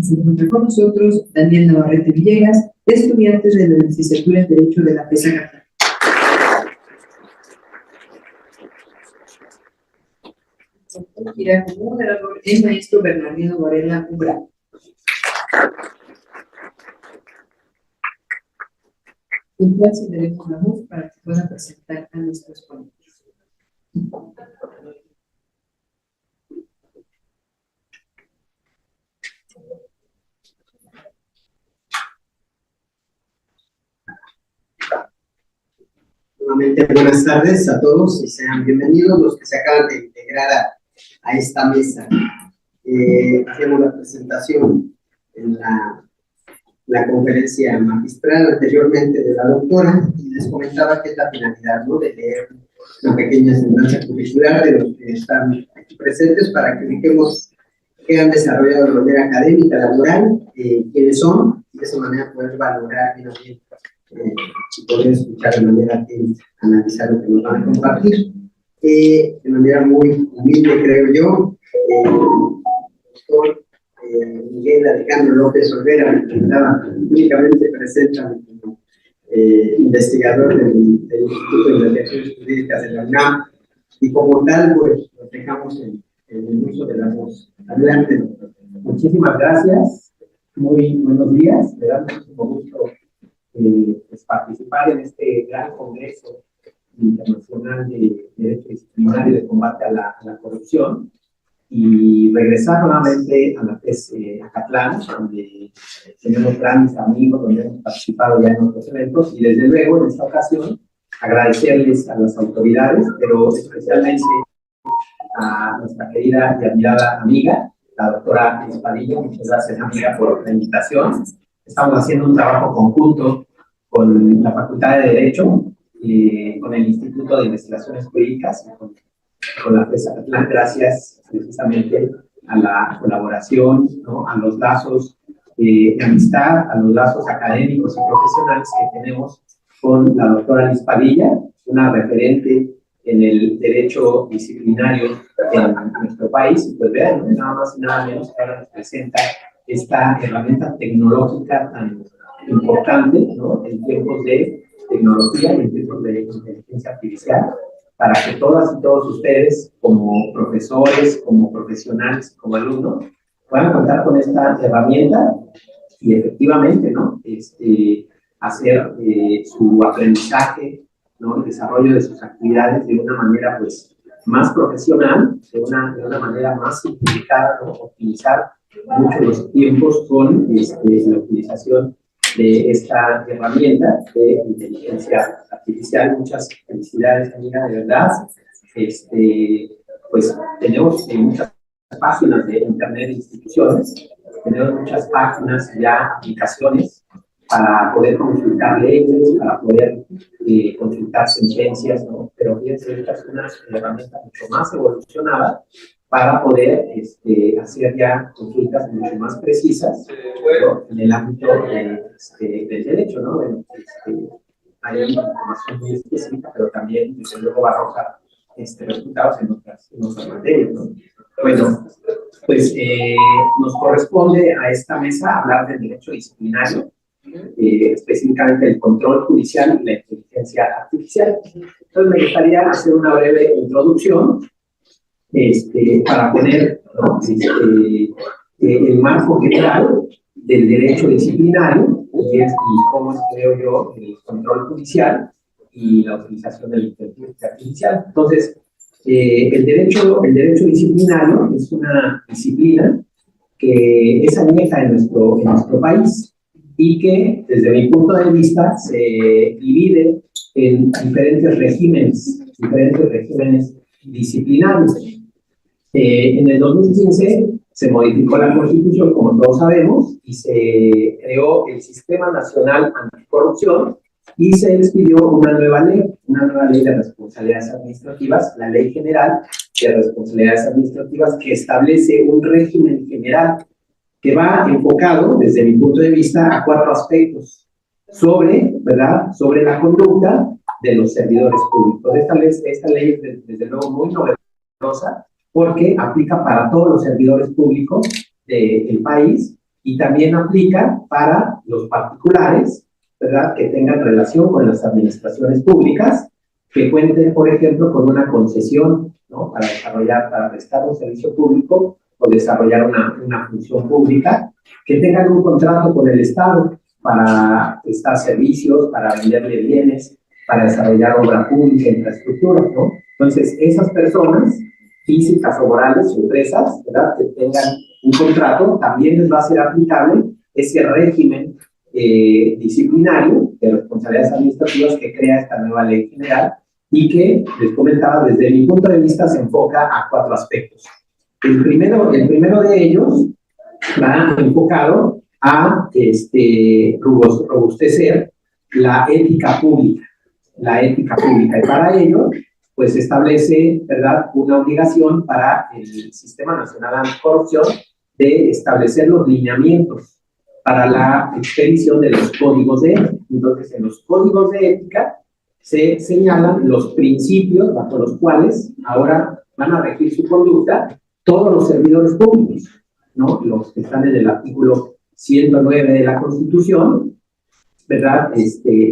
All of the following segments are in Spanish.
Se encuentra con nosotros Daniel Navarrete Villegas, estudiante de la licenciatura en Derecho de la FES Acatlán. Irá como moderador el maestro Bernardino Varela Umbral. Entonces daremos la voz para que pueda presentar a nuestros ponentes. Nuevamente, buenas tardes a todos y sean bienvenidos los que se acaban de integrar a esta mesa. Hacemos la presentación en la conferencia magistral anteriormente de la doctora y les comentaba que es la finalidad, ¿no?, de leer una pequeña semblanza curricular de los que están aquí presentes para que ubiquemos qué han desarrollado de manera académica, laboral, quiénes son, y de esa manera poder valorar bien y poder escuchar de manera atenta, analizar lo que nos van a compartir. De manera muy humilde, creo yo, doctor Miguel Alejandro López Olvera me presentaba, únicamente presenta como investigador del Instituto de Investigaciones Jurídicas de la UNAM, y como tal, pues, lo dejamos en el uso de la voz. Adelante, doctor. Muchísimas gracias, muy buenos días, me da muchísimo gusto pues, participar en este gran congreso internacional de derecho disciplinario y de combate a la corrupción, y regresar nuevamente a la FES Acatlán, donde tenemos grandes amigos, donde hemos participado ya en otros eventos, y desde luego en esta ocasión agradecerles a las autoridades, pero especialmente a nuestra querida y admirada amiga, la doctora Espadilla. Muchas gracias, amiga, por la invitación. Estamos haciendo un trabajo conjunto con la Facultad de Derecho, con el Instituto de Investigaciones Jurídicas y con la FES Acatlán, gracias precisamente a la colaboración, ¿no?, a los lazos de amistad, a los lazos académicos y profesionales que tenemos con la doctora Liz Padilla, una referente en el derecho disciplinario en nuestro país. Y pues vean, nada más y nada menos que ahora nos presenta esta herramienta tecnológica tan importante, ¿no?, en tiempos de tecnología y en tiempos de inteligencia artificial, para que todas y todos ustedes, como profesores, como profesionales, como alumnos, puedan contar con esta herramienta y efectivamente, ¿no?, hacer su aprendizaje, ¿no?, el desarrollo de sus actividades de una manera, pues, más profesional, de una manera más simplificada, ¿no?, optimizar mucho los tiempos con la utilización de esta herramienta de inteligencia artificial. Muchas felicidades, amiga, de verdad. Pues tenemos muchas páginas de internet de instituciones, tenemos muchas páginas ya, aplicaciones para poder consultar leyes, para poder consultar sentencias, ¿no? Pero fíjense, esta es una herramienta mucho más evolucionada para poder hacer ya consultas mucho más precisas, ¿no?, en el ámbito del derecho, ¿no? Bueno, hay información muy específica, pero también, desde luego, va a arrojar resultados en otras materias, ¿no? Bueno, pues nos corresponde a esta mesa hablar del derecho disciplinario, específicamente el control judicial y la inteligencia artificial. Entonces, me gustaría hacer una breve introducción para poner, ¿no?, el marco general del derecho disciplinario y cómo es, creo yo, el control judicial y la utilización de la inteligencia artificial. Entonces, el derecho disciplinario es una disciplina que es añeja en nuestro país y que, desde mi punto de vista, se divide en diferentes regímenes disciplinarios. En el 2015 se modificó la Constitución, como todos sabemos, y se creó el Sistema Nacional Anticorrupción y se expidió una nueva ley de responsabilidades administrativas, la Ley General de Responsabilidades Administrativas, que establece un régimen general que va enfocado, desde mi punto de vista, a 4 aspectos sobre la conducta de los servidores públicos. Esta ley es, desde luego, muy novedosa porque aplica para todos los servidores públicos del país y también aplica para los particulares, ¿verdad?, que tengan relación con las administraciones públicas, que cuenten, por ejemplo, con una concesión, ¿no?, para desarrollar, para prestar un servicio público o desarrollar una función pública, que tengan un contrato con el Estado para prestar servicios, para venderle bienes, para desarrollar obra pública, infraestructura, ¿no? Entonces, esas personas, físicas o morales, o empresas, ¿verdad?, que tengan un contrato, también les va a ser aplicable ese régimen disciplinario de responsabilidades administrativas que crea esta nueva ley general y que, les comentaba, desde mi punto de vista se enfoca a 4 aspectos. El primero de ellos va enfocado a robustecer la ética pública, y para ello, pues establece, ¿verdad?, una obligación para el Sistema Nacional Anticorrupción de establecer los lineamientos para la expedición de los códigos de ética. Entonces, en los códigos de ética se señalan los principios bajo los cuales ahora van a regir su conducta todos los servidores públicos, ¿no? Los que están en el artículo 109 de la Constitución, ¿verdad?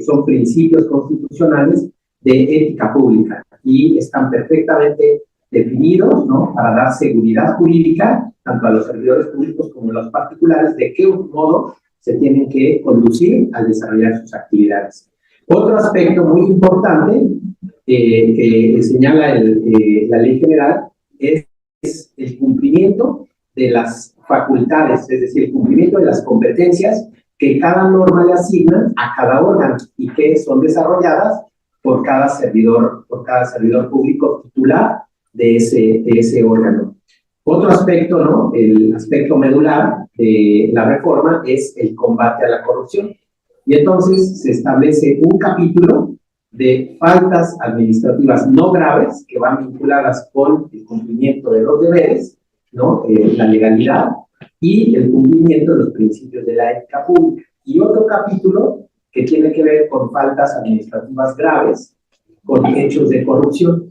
Son principios constitucionales de ética pública y están perfectamente definidos, ¿no?, para dar seguridad jurídica tanto a los servidores públicos como a los particulares de qué modo se tienen que conducir al desarrollar sus actividades. Otro aspecto muy importante que señala la ley general es el cumplimiento de las facultades, es decir, el cumplimiento de las competencias que cada norma le asigna a cada órgano y que son desarrolladas por cada servidor público titular de ese órgano. Otro aspecto, ¿no?, el aspecto medular de la reforma es el combate a la corrupción. Y entonces se establece un capítulo de faltas administrativas no graves que van vinculadas con el cumplimiento de los deberes, ¿no?, la legalidad y el cumplimiento de los principios de la ética pública. Y otro capítulo que tiene que ver con faltas administrativas graves, con hechos de corrupción,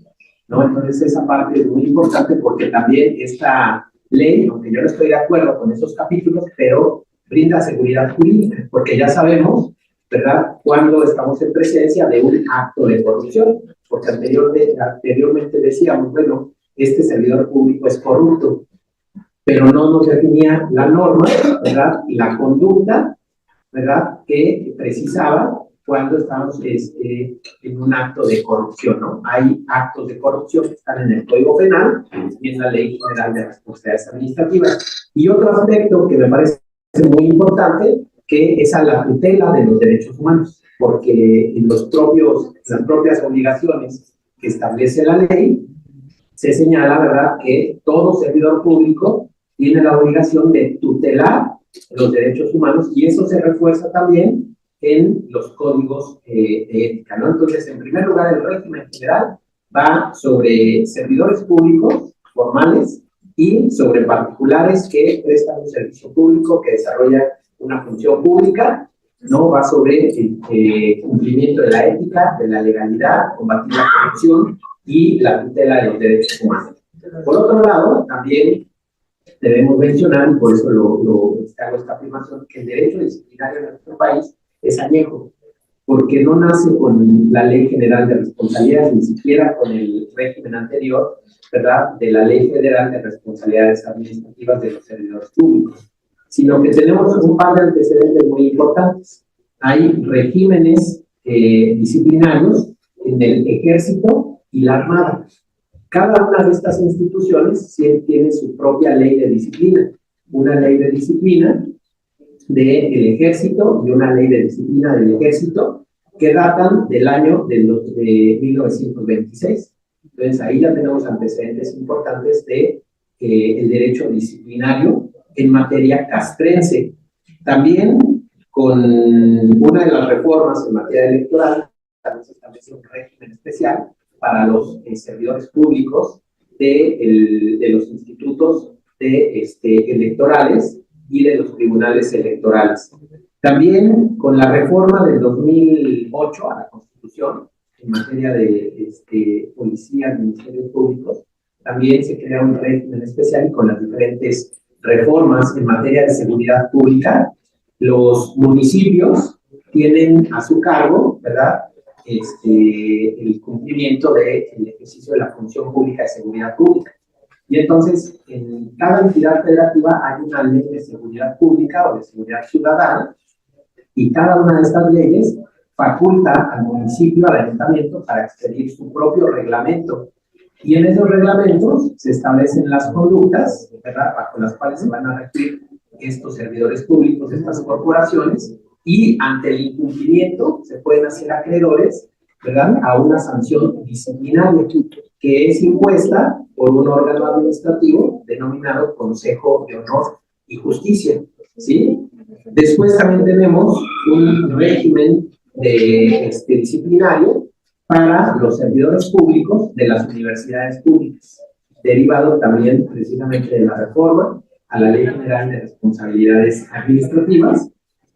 ¿no? Entonces esa parte es muy importante porque también esta ley, aunque yo no estoy de acuerdo con esos capítulos, pero brinda seguridad jurídica, porque ya sabemos, ¿verdad?, cuando estamos en presencia de un acto de corrupción, porque anteriormente decíamos, bueno, este servidor público es corrupto, pero no nos definía la norma, ¿verdad?, la conducta, ¿verdad?, que precisaba cuando estamos en un acto de corrupción, ¿no? Hay actos de corrupción que están en el Código Penal y en la Ley General de Responsabilidades Administrativas. Y otro aspecto que me parece muy importante, que es a la tutela de los derechos humanos, porque en las propias obligaciones que establece la ley, se señala, ¿verdad?, que todo servidor público tiene la obligación de tutelar los derechos humanos y eso se refuerza también en los códigos de ética, ¿no? Entonces, en primer lugar, el régimen general va sobre servidores públicos formales y sobre particulares que prestan un servicio público, que desarrollan una función pública, ¿no? Va sobre el cumplimiento de la ética, de la legalidad, combatir la corrupción y la tutela de los derechos humanos. Por otro lado, también debemos mencionar, y por eso hago esta afirmación, que el derecho disciplinario en nuestro país es añejo, porque no nace con la Ley General de Responsabilidades, ni siquiera con el régimen anterior, ¿verdad?, de la Ley Federal de Responsabilidades Administrativas de los Servidores Públicos, sino que tenemos un par de antecedentes muy importantes. Hay regímenes disciplinarios en el Ejército y la Armada. Cada una de estas instituciones tiene su propia ley de disciplina. Una ley de disciplina del Ejército y una ley de disciplina del Ejército que datan del año de 1926. Entonces, ahí ya tenemos antecedentes importantes de el derecho disciplinario en materia castrense. También, con una de las reformas en materia electoral, también se estableció un régimen especial para los servidores públicos de los institutos electorales y de los tribunales electorales. También con la reforma del 2008 a la Constitución en materia de policía y ministerios públicos, también se crea un régimen especial con las diferentes reformas en materia de seguridad pública, los municipios tienen a su cargo, ¿verdad?, el cumplimiento del ejercicio de la función pública de seguridad pública. Y entonces, en cada entidad federativa hay una ley de seguridad pública o de seguridad ciudadana, y cada una de estas leyes faculta al municipio, al ayuntamiento, para expedir su propio reglamento. Y en esos reglamentos se establecen las conductas, ¿verdad?, bajo las cuales se van a regir estos servidores públicos, estas corporaciones, y ante el incumplimiento se pueden hacer acreedores, ¿verdad?, a una sanción disciplinaria que es impuesta por un órgano administrativo denominado Consejo de Honor y Justicia, ¿sí? Después también tenemos un régimen disciplinario para los servidores públicos de las universidades públicas, derivado también precisamente de la reforma a la Ley General de Responsabilidades Administrativas.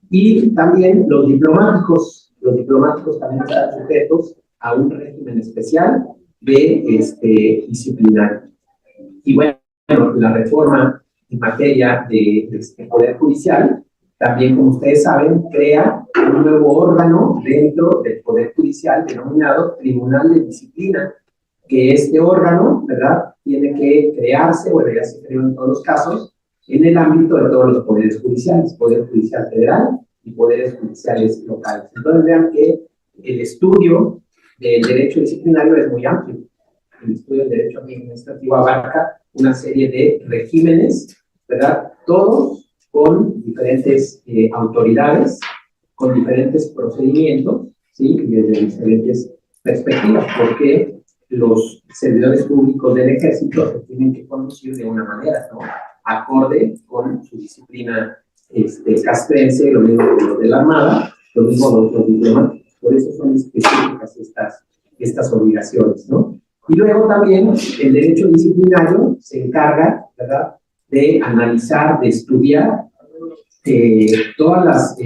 Y también los diplomáticos también están sujetos a un régimen especial de disciplinario. Y bueno, la reforma en materia de Poder Judicial también, como ustedes saben, crea un nuevo órgano dentro del Poder Judicial denominado Tribunal de Disciplina, que este órgano, ¿verdad?, tiene que crearse, bueno, ya se creó en todos los casos, en el ámbito de todos los poderes judiciales, Poder Judicial Federal y poderes judiciales locales. Entonces vean que el estudio del derecho disciplinario es muy amplio. El estudio del derecho administrativo abarca una serie de regímenes, ¿verdad?, todos con diferentes autoridades, con diferentes procedimientos, ¿sí?, y desde diferentes perspectivas, porque los servidores públicos del ejército se tienen que conducir de una manera, ¿no?, acorde con su disciplina castrense, lo mismo que los de la Armada, lo mismo los diplomáticos. Por eso son específicas estas obligaciones, ¿no? Y luego también el derecho disciplinario se encarga, ¿verdad?, de analizar, de estudiar todas las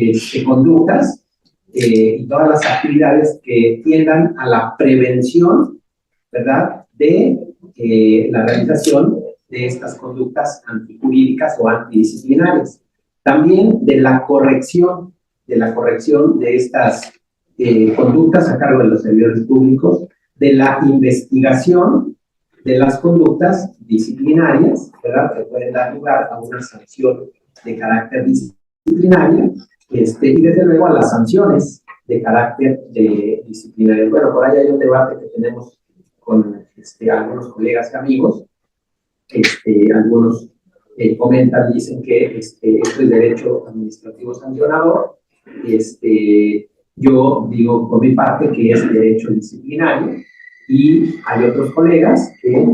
conductas y todas las actividades que tiendan a la prevención, ¿verdad?, de la realización de estas conductas antijurídicas o antidisciplinarias. También de la corrección de estas conductas a cargo de los servidores públicos, de la investigación de las conductas disciplinarias, ¿verdad?, que pueden dar lugar a una sanción de carácter disciplinario, y desde luego a las sanciones de carácter disciplinario. Bueno, por ahí hay un debate que tenemos con algunos colegas y amigos. Algunos comentan, dicen que esto es derecho administrativo sancionador. Yo digo por mi parte que es derecho disciplinario, y hay otros colegas que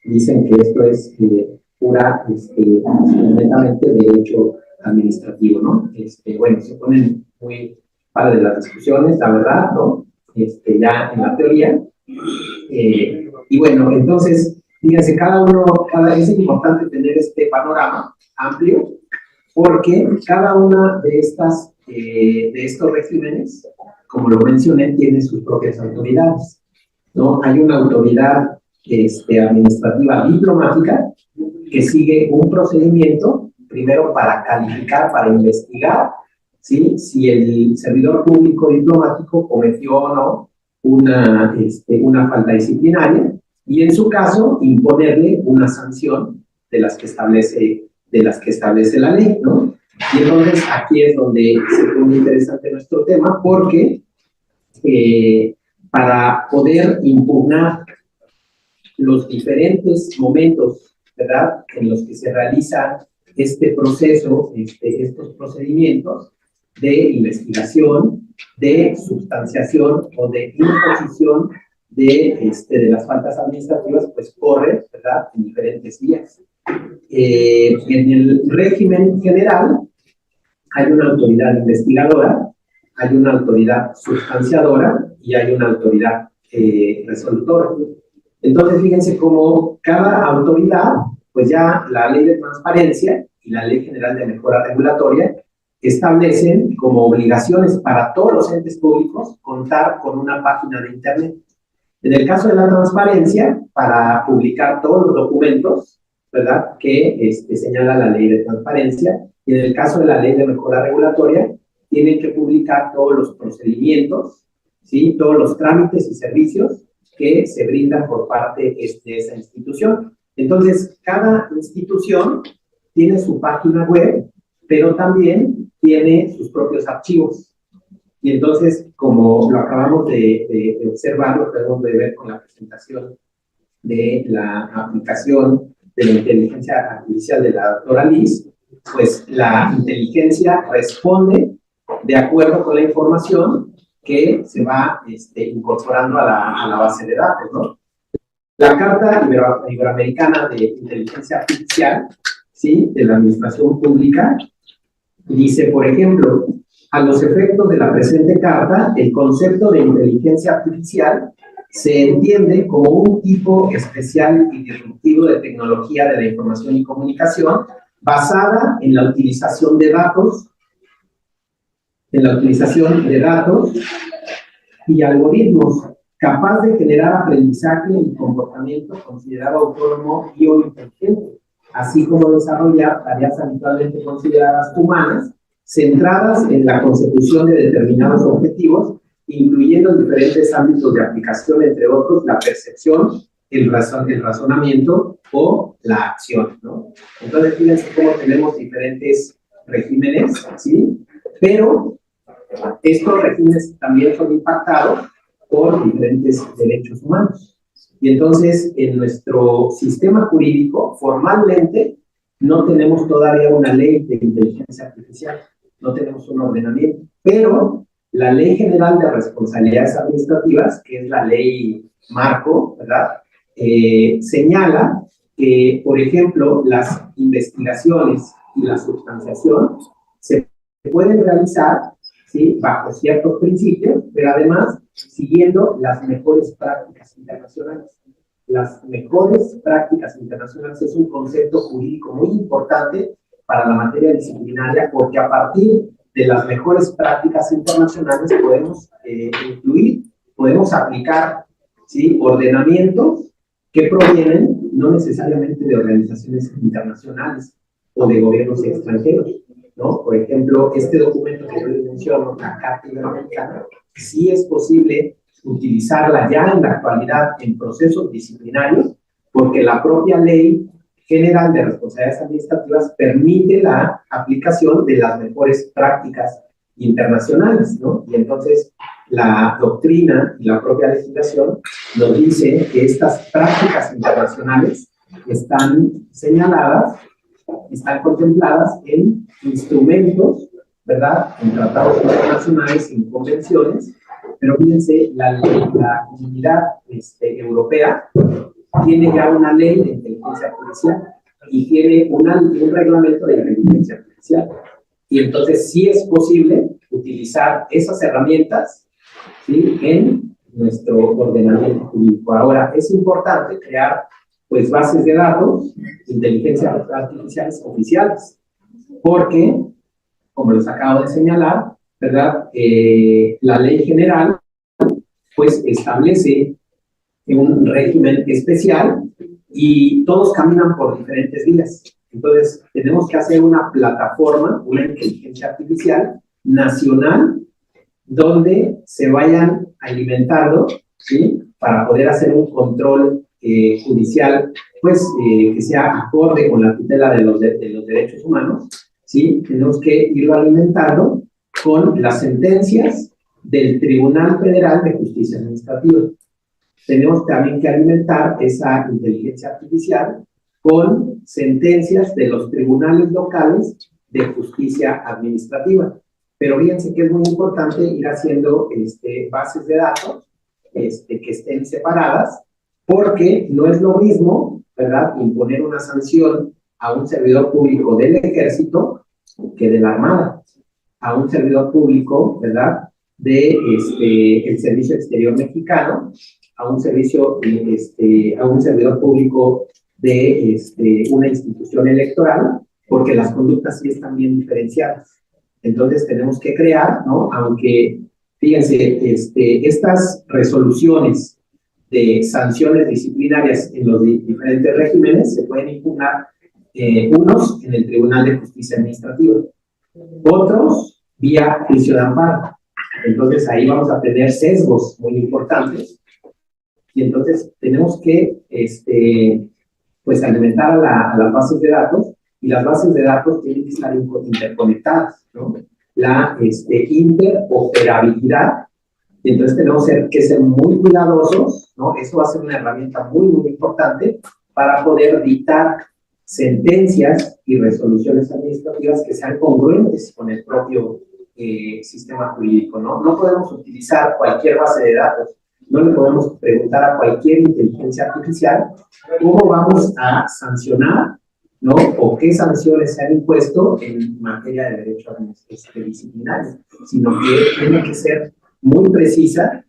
dicen que esto es pura, completamente derecho administrativo, ¿no? Bueno, se ponen muy padres las discusiones, la verdad, ¿no? Ya en la teoría. Y bueno, entonces, fíjense, es importante tener este panorama amplio, porque cada una de estos regímenes, como lo mencioné, tiene sus propias autoridades, ¿no? Hay una autoridad administrativa diplomática que sigue un procedimiento, primero para calificar, para investigar, ¿sí?, si el servidor público diplomático cometió o no una falta disciplinaria, y en su caso imponerle una sanción de las que establece la ley, ¿no? Y entonces aquí es donde se pone interesante nuestro tema, porque para poder impugnar los diferentes momentos, ¿verdad?, en los que se realiza este proceso, estos procedimientos de investigación, de sustanciación o de imposición de las faltas administrativas, pues corre, ¿verdad?, en diferentes vías. En el régimen general hay una autoridad investigadora, hay una autoridad sustanciadora y hay una autoridad resolutora. Entonces, fíjense cómo cada autoridad, pues ya la Ley de Transparencia y la Ley General de Mejora Regulatoria establecen como obligaciones para todos los entes públicos contar con una página de Internet. En el caso de la transparencia, para publicar todos los documentos ¿verdad?, que señala la ley de transparencia, y en el caso de la ley de mejora regulatoria, tienen que publicar todos los procedimientos, ¿sí?, todos los trámites y servicios que se brindan por parte de esa institución. Entonces, cada institución tiene su página web, pero también tiene sus propios archivos. Y entonces, como lo acabamos de observar, lo podemos ver con la presentación de la aplicación de la inteligencia artificial de la doctora Liz, pues la inteligencia responde de acuerdo con la información que se va incorporando a la base de datos, ¿no? La Carta Iberoamericana de Inteligencia Artificial, ¿sí?, de la Administración Pública, dice, por ejemplo, a los efectos de la presente carta, el concepto de inteligencia artificial se entiende como un tipo especial y disruptivo de tecnología de la información y comunicación basada en la utilización de datos, y algoritmos, capaz de generar aprendizaje y comportamiento considerado autónomo y o inteligente, así como desarrollar tareas habitualmente consideradas humanas, centradas en la consecución de determinados objetivos, incluyendo diferentes ámbitos de aplicación, entre otros, la percepción, el razonamiento o la acción, ¿no? Entonces, fíjense cómo tenemos diferentes regímenes, ¿sí? Pero estos regímenes también son impactados por diferentes derechos humanos. Y entonces, en nuestro sistema jurídico, formalmente, no tenemos todavía una ley de inteligencia artificial, no tenemos un ordenamiento, pero la Ley General de Responsabilidades Administrativas, que es la ley marco, ¿verdad?, señala que, por ejemplo, las investigaciones y la sustanciación se pueden realizar, ¿sí?, bajo ciertos principios, pero además siguiendo las mejores prácticas internacionales. Las mejores prácticas internacionales es un concepto jurídico muy importante para la materia disciplinaria, porque a partir de las mejores prácticas internacionales podemos incluir, podemos aplicar, ¿sí?, ordenamientos que provienen no necesariamente de organizaciones internacionales o de gobiernos extranjeros, ¿no? Por ejemplo, este documento que yo les menciono, la Carta Iberoamericana, sí es posible utilizarla ya en la actualidad en procesos disciplinarios, porque la propia Ley General de Responsabilidades Administrativas permite la aplicación de las mejores prácticas internacionales, ¿no? Y entonces la doctrina y la propia legislación nos dice que estas prácticas internacionales están señaladas, están contempladas en instrumentos, ¿verdad?, en tratados internacionales, en convenciones, pero fíjense, la Comunidad Europea tiene ya una ley de inteligencia artificial y tiene un reglamento de inteligencia artificial. Y entonces sí es posible utilizar esas herramientas, ¿sí?, en nuestro ordenamiento jurídico. Ahora, es importante crear, pues, bases de datos de inteligencia artificiales oficiales, porque, como les acabo de señalar, ¿verdad?, la ley general, pues, establece un régimen especial y todos caminan por diferentes vías. Entonces, tenemos que hacer una plataforma, una inteligencia artificial nacional, donde se vayan alimentando, ¿sí?, para poder hacer un control judicial, pues, que sea acorde con la tutela de los derechos humanos, ¿sí? Tenemos que irlo alimentando con las sentencias del Tribunal Federal de Justicia Administrativa. Tenemos también que alimentar esa inteligencia artificial con sentencias de los tribunales locales de justicia administrativa. Pero fíjense que es muy importante ir haciendo bases de datos que estén separadas, porque no es lo mismo, ¿verdad?, imponer una sanción a un servidor público del Ejército que de la Armada, a un servidor público, ¿verdad?, de el Servicio Exterior Mexicano, a un servidor público de una institución electoral, porque las conductas sí están bien diferenciadas. Entonces tenemos que crear, ¿no?, aunque, fíjense, estas resoluciones de sanciones disciplinarias en los diferentes regímenes se pueden impugnar, unos en el Tribunal de Justicia Administrativa, otros vía juicio de amparo. Entonces ahí vamos a tener sesgos muy importantes y entonces tenemos que pues alimentar a las bases de datos, y las bases de datos tienen que estar interconectadas, ¿no? La interoperabilidad. Y entonces tenemos que ser muy cuidadosos, ¿no? Eso va a ser una herramienta muy, muy importante para poder dictar sentencias y resoluciones administrativas que sean congruentes con el propio sistema jurídico, ¿no? No podemos utilizar cualquier base de datos, no le podemos preguntar a cualquier inteligencia artificial cómo vamos a sancionar, ¿no? O qué sanciones se han impuesto en materia de derecho disciplinario, sino que tiene que ser muy precisa,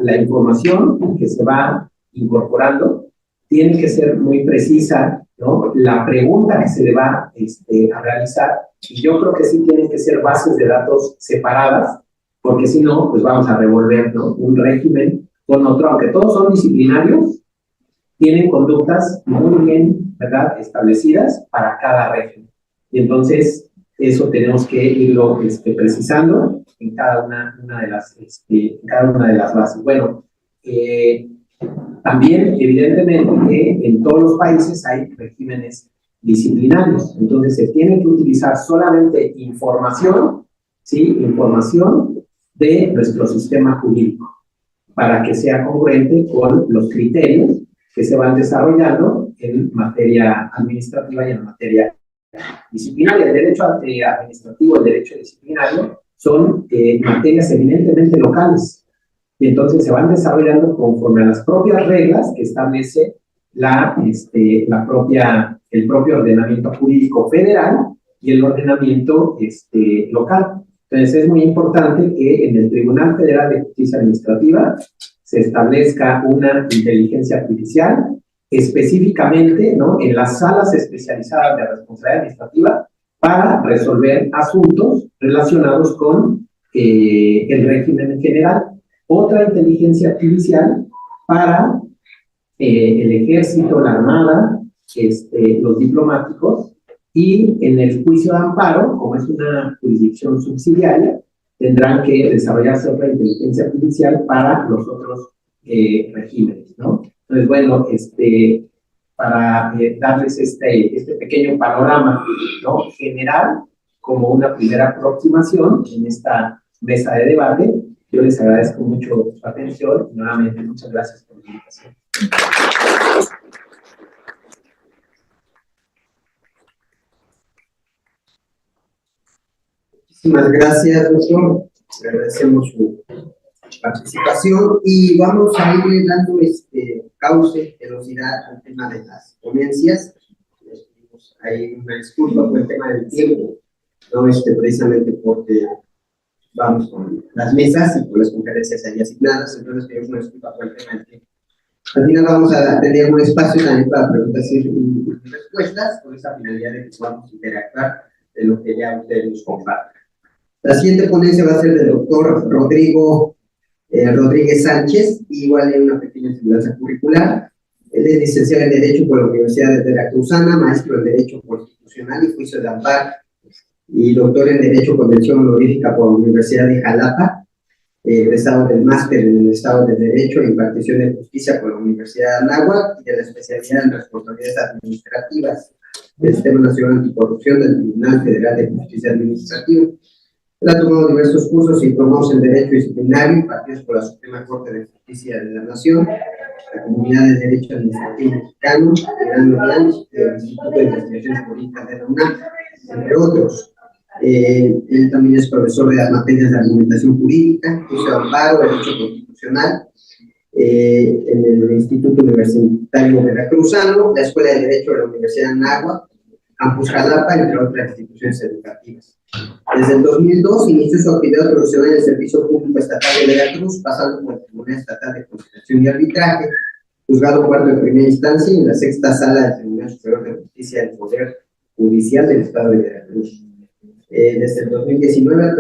la información que se va incorporando, tiene que ser muy precisa, ¿no? La pregunta que se le va a realizar, y yo creo que sí tienen que ser bases de datos separadas, porque si no, pues vamos a revolver, ¿no? Un régimen con otro, aunque todos son disciplinarios, tienen conductas muy bien, ¿verdad?, establecidas para cada régimen. Y entonces, eso tenemos que irlo precisando en cada una de las bases. Bueno, también, evidentemente, que en todos los países hay regímenes disciplinarios. Entonces, se tiene que utilizar solamente información, ¿sí? Información de nuestro sistema jurídico para que sea congruente con los criterios que se van desarrollando en materia administrativa y en materia disciplinaria. El derecho administrativo, el derecho disciplinario son materias eminentemente locales, y entonces se van desarrollando conforme a las propias reglas que establece el propio ordenamiento jurídico federal y el ordenamiento local. Entonces es muy importante que en el Tribunal Federal de Justicia Administrativa se establezca una inteligencia artificial específicamente, ¿no?, en las salas especializadas de responsabilidad administrativa para resolver asuntos relacionados con el régimen en general. Otra inteligencia artificial para el ejército, la armada, los diplomáticos, y en el juicio de amparo, como es una jurisdicción subsidiaria, tendrán que desarrollarse otra inteligencia artificial para los otros regímenes, ¿no? Entonces, bueno, para darles este pequeño panorama, ¿no?, general, como una primera aproximación en esta mesa de debate, yo les agradezco mucho su atención y nuevamente muchas gracias por la invitación. Muchísimas gracias, doctor. Agradecemos su participación y vamos a ir dando cauce, velocidad al tema de las ponencias. Les pedimos ahí una disculpa por el tema del tiempo, no precisamente porque vamos con las mesas y con las conferencias ahí asignadas, entonces pedimos una disculpa por el tema del tiempo. Al final vamos a tener un espacio también para preguntas y respuestas, con esa finalidad de que podamos interactuar de lo que ya ustedes nos comparten. La siguiente ponencia va a ser del doctor Rodrigo Rodríguez Sánchez, igual en una pequeña semblanza curricular. Él es licenciado en Derecho por la Universidad de Veracruzana, maestro en Derecho Constitucional y Juicio de Amparo, y doctor en Derecho Convención Honorífica por la Universidad de Jalapa, egresado del máster en el Estado de Derecho e Impartición de Justicia por la Universidad de Anáhuac y de la especialidad en Responsabilidades Administrativas del Sistema Nacional Anticorrupción del Tribunal Federal de Justicia Administrativa. Él ha tomado diversos cursos y diplomados en Derecho Disciplinario impartidos por la Suprema Corte de Justicia de la Nación, la Comunidad de Derecho Administrativo Mexicano, el Gran Orlando, el Instituto de Investigaciones Jurídicas de la UNAM, entre otros. Él también es profesor de las materias de argumentación jurídica, juicio de amparo, derecho constitucional, en el Instituto Universitario Veracruzano, la Escuela de Derecho de la Universidad de Anáhuac, Campus Jalapa, entre otras instituciones educativas. Desde el 2002 inició su actividad profesional en el Servicio Público Estatal de Veracruz, pasando por el Tribunal Estatal de Conciliación y Arbitraje, Juzgado Cuarto de Primera Instancia y en la Sexta Sala del Tribunal Superior de Justicia del Poder Judicial del Estado de Veracruz. Desde el 2019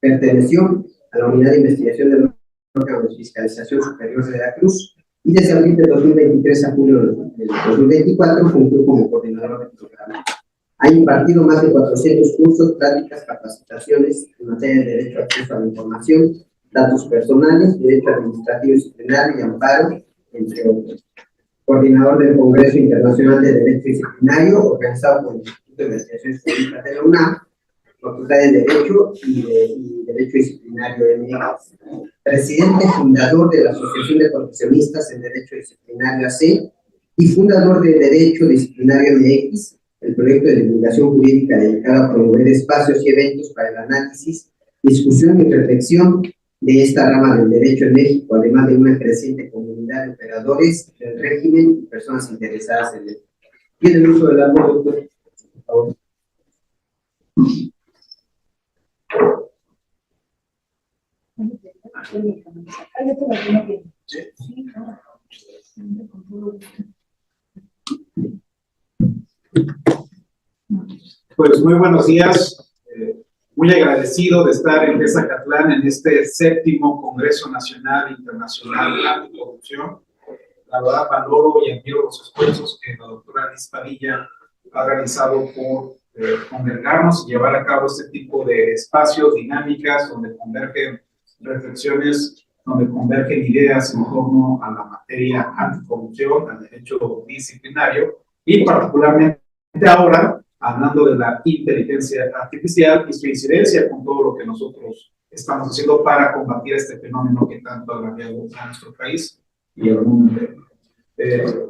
perteneció a la Unidad de Investigación del órgano de fiscalización superior de Veracruz y desde abril de 2023 a julio de 2024 cumplió como coordinador del programa. Ha impartido más de 400 cursos, prácticas, capacitaciones en materia de derecho a acceso a la información, datos personales, derecho administrativo disciplinario y amparo, entre otros. Coordinador del Congreso Internacional de Derecho Disciplinario, organizado por el Instituto de Investigaciones Jurídicas de la UNAM, Facultad de Derecho y Derecho Disciplinario de MX. Presidente fundador de la Asociación de Profesionistas en Derecho Disciplinario AC y fundador de Derecho Disciplinario MX, el proyecto de divulgación jurídica dedicado a promover espacios y eventos para el análisis, discusión y reflexión de esta rama del derecho en México, además de una creciente comunidad de operadores del régimen y personas interesadas en él. Tiene el uso del arma, doctor, por favor. Pues muy buenos días, muy agradecido de estar en Tezacatlán en este 7º Congreso Nacional e Internacional Anticorrupción. La verdad valoro y admiro los esfuerzos que la doctora Liz Padilla ha realizado por congregarnos y llevar a cabo este tipo de espacios, dinámicas, donde convergen reflexiones, donde convergen ideas en torno a la materia anticorrupción, al derecho disciplinario y particularmente ahora hablando de la inteligencia artificial y su incidencia con todo lo que nosotros estamos haciendo para combatir este fenómeno que tanto ha agraviado a nuestro país y al mundo.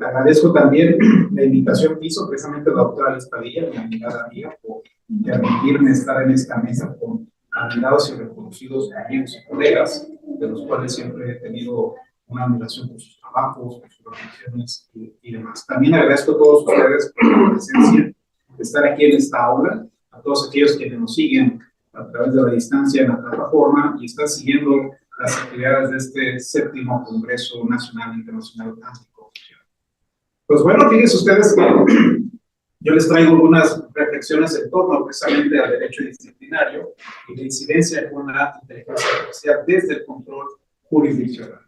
Agradezco también la invitación que hizo precisamente la doctora Liz Padilla, mi admirada amiga, por permitirme estar en esta mesa con admirados y reconocidos amigos y colegas, de los cuales siempre he tenido una admiración por sus trabajos, por sus reflexiones y demás. También agradezco a todos ustedes por la presencia de estar aquí en esta aula, a todos aquellos que nos siguen a través de la distancia en la plataforma y están siguiendo las actividades de este 7º Congreso Nacional e Internacional Anticorrupción. Pues bueno, fíjense ustedes que yo les traigo algunas reflexiones en torno precisamente al derecho disciplinario y la incidencia con la inteligencia artificial desde el control jurisdiccional.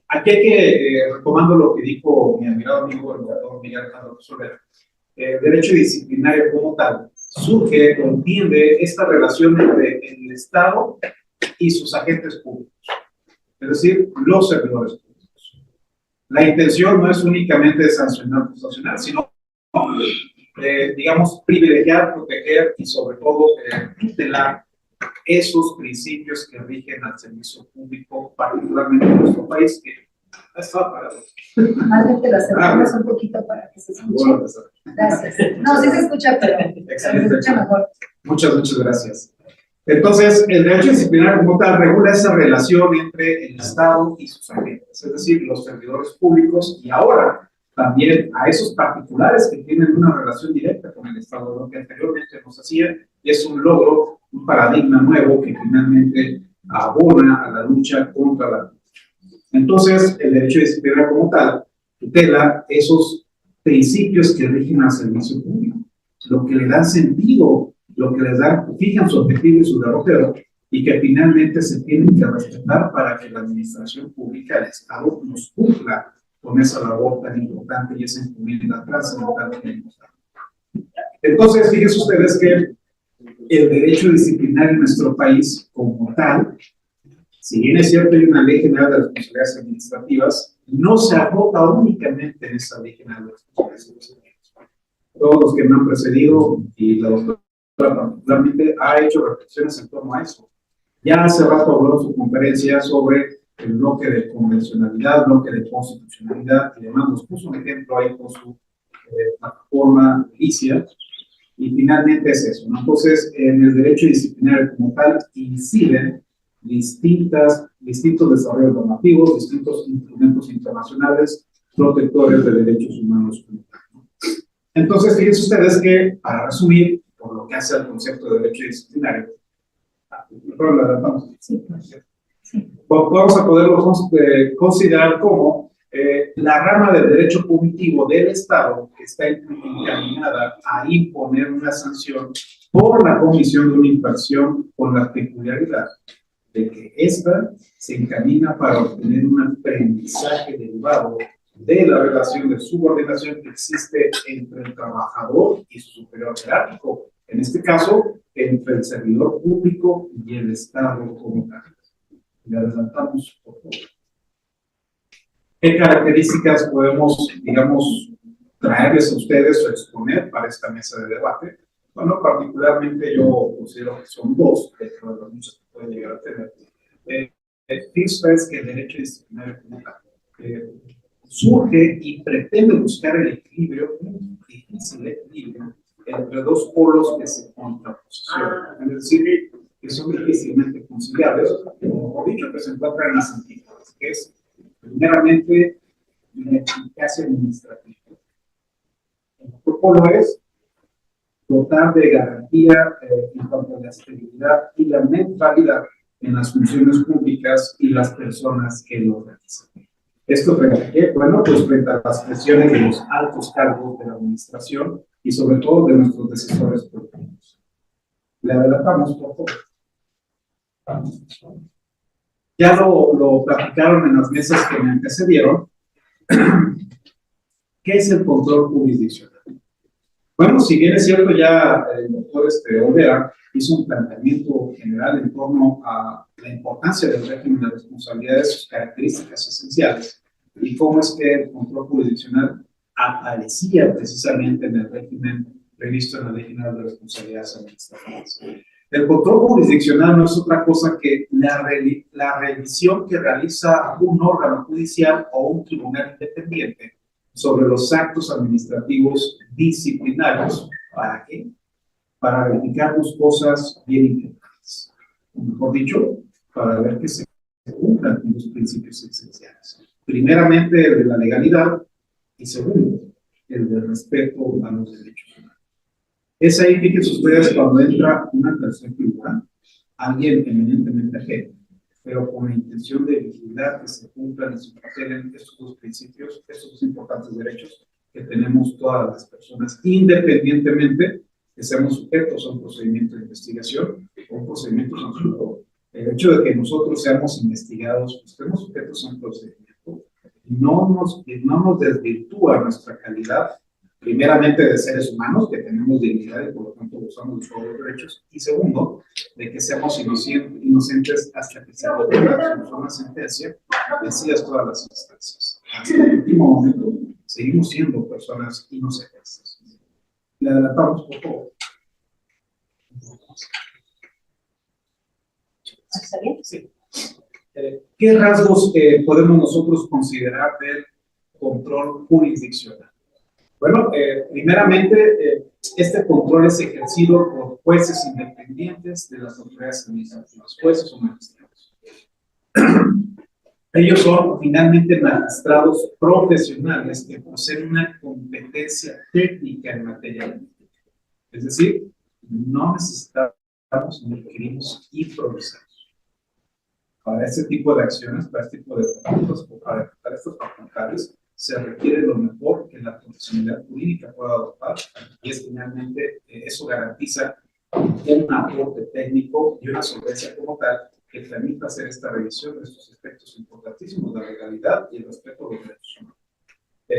Aquí hay que, retomando lo que dijo mi admirado amigo el doctor Miguel Alejandro Soler, derecho disciplinario como tal surge, entiende esta relación entre el Estado y sus agentes públicos, es decir, los servidores públicos. La intención no es únicamente sancionar, sino, digamos, privilegiar, proteger y sobre todo tutelar esos principios que rigen al servicio público, particularmente en nuestro país, que está parado. Más bien te lo acercamos un poquito para que se escuche. Bueno, Gracias. No, sí se escucha, pero se escucha mejor. Muchas gracias. Entonces, el derecho disciplinario como tal regula esa relación entre el Estado y sus agentes, es decir, los servidores públicos y ahora también a esos particulares que tienen una relación directa con el Estado, lo que anteriormente nos hacía, y es un logro, un paradigma nuevo que finalmente abona a la lucha contra la corrupción. Entonces, el derecho disciplinario como tal tutela esos principios que rigen al servicio público, lo que le dan sentido, lo que les dan, fijan su objetivo y su derrotero, y que finalmente se tienen que respetar para que la administración pública, el Estado, nos cumpla con esa labor tan importante y esa encomienda trascendental que tenemos. Entonces, fíjense ustedes que el derecho disciplinario en nuestro país, como tal, si bien es cierto hay una ley general de responsabilidades administrativas, no se agota únicamente en esa ley general de responsabilidades administrativas. Todos los que me han precedido y la doctora particularmente ha hecho reflexiones en torno a eso. Ya hace rato habló en su conferencia sobre el bloque de convencionalidad, bloque de constitucionalidad y demás. Nos puso un ejemplo ahí con su plataforma Alicia, y finalmente es eso, ¿no? Entonces, en el derecho disciplinario como tal inciden distintos desarrollos normativos, distintos instrumentos internacionales protectores de derechos humanos. Entonces, fíjense ustedes que, para resumir, por lo que hace al concepto de derecho disciplinario, mejor lo adelantamos. Sí. Vamos a poderlo considerar como la rama del derecho punitivo del Estado que está encaminada a imponer una sanción por la comisión de una infracción con la peculiaridad de que ésta se encamina para obtener un aprendizaje derivado de la relación de subordinación que existe entre el trabajador y su superior jerárquico, en este caso, entre el servidor público y el Estado como tal. Le adelantamos, por favor. ¿Qué características podemos, digamos, traerles a ustedes o exponer para esta mesa de debate? Bueno, particularmente yo considero que son dos, dentro de los muchos que pueden llegar a tener. Esto es que el derecho disciplinario como tal surge y pretende buscar el equilibrio, un difícil equilibrio, entre dos polos que se contraposicionan, es decir, que son difícilmente conciliables, o dicho, que se encuentran en las antípodas, que es primeramente la eficacia administrativa. El otro polo es dotar de garantía en cuanto a la estabilidad y la neutralidad en las funciones públicas y las personas que lo realizan. ¿Esto frente a qué? Bueno, pues frente a las presiones de los altos cargos de la administración y sobre todo de nuestros decisores políticos. Le adelantamos, por favor. Ya lo platicaron en las mesas que me antecedieron. ¿Qué es el control jurisdiccional? Bueno, si bien es cierto, ya el doctor Olvera hizo un planteamiento general en torno a la importancia del régimen de responsabilidades, sus características esenciales, y cómo es que el control jurisdiccional aparecía precisamente en el régimen previsto en la Ley General de Responsabilidades Administrativas. El control jurisdiccional no es otra cosa que la revisión que realiza un órgano judicial o un tribunal independiente sobre los actos administrativos disciplinarios. ¿Para qué? Para verificar dos cosas bien importantes. O mejor dicho, para ver que se cumplan los principios esenciales. Primeramente, el de la legalidad, y segundo, el del respeto a los derechos humanos. Es ahí, fíjense ustedes, cuando entra una tercera figura, alguien eminentemente ajeno, pero con la intención de vigilar que se cumplan y se protegen estos dos principios, estos dos importantes derechos que tenemos todas las personas, independientemente que seamos sujetos a un procedimiento de investigación o un procedimiento sancionador. El hecho de que nosotros seamos investigados, estemos sujetos a un procedimiento, no nos desvirtúa nuestra calidad, primeramente de seres humanos, que tenemos dignidad y por lo tanto gozamos de todos los derechos, y segundo, de que seamos inocentes hasta que se adopte una sentencia, vencidas todas las instancias. Hasta el último momento, seguimos siendo personas inocentes. Le adelantamos, por favor. ¿Está bien? Sí. ¿Qué rasgos podemos nosotros considerar del control jurisdiccional? Bueno, primeramente, este control es ejercido por jueces independientes de las autoridades administrativas, jueces o magistrados. Ellos son finalmente magistrados profesionales que poseen una competencia técnica en materia jurídica. Es decir, no necesitamos ni requerimos improvisar. Para este tipo de acciones, para este tipo de facultades, para estas facultades, se requiere lo mejor que la profesionalidad jurídica pueda adoptar, y es finalmente eso garantiza un aporte técnico y una solvencia como tal que permita hacer esta revisión de estos aspectos importantísimos, la legalidad y el respeto a los derechos humanos.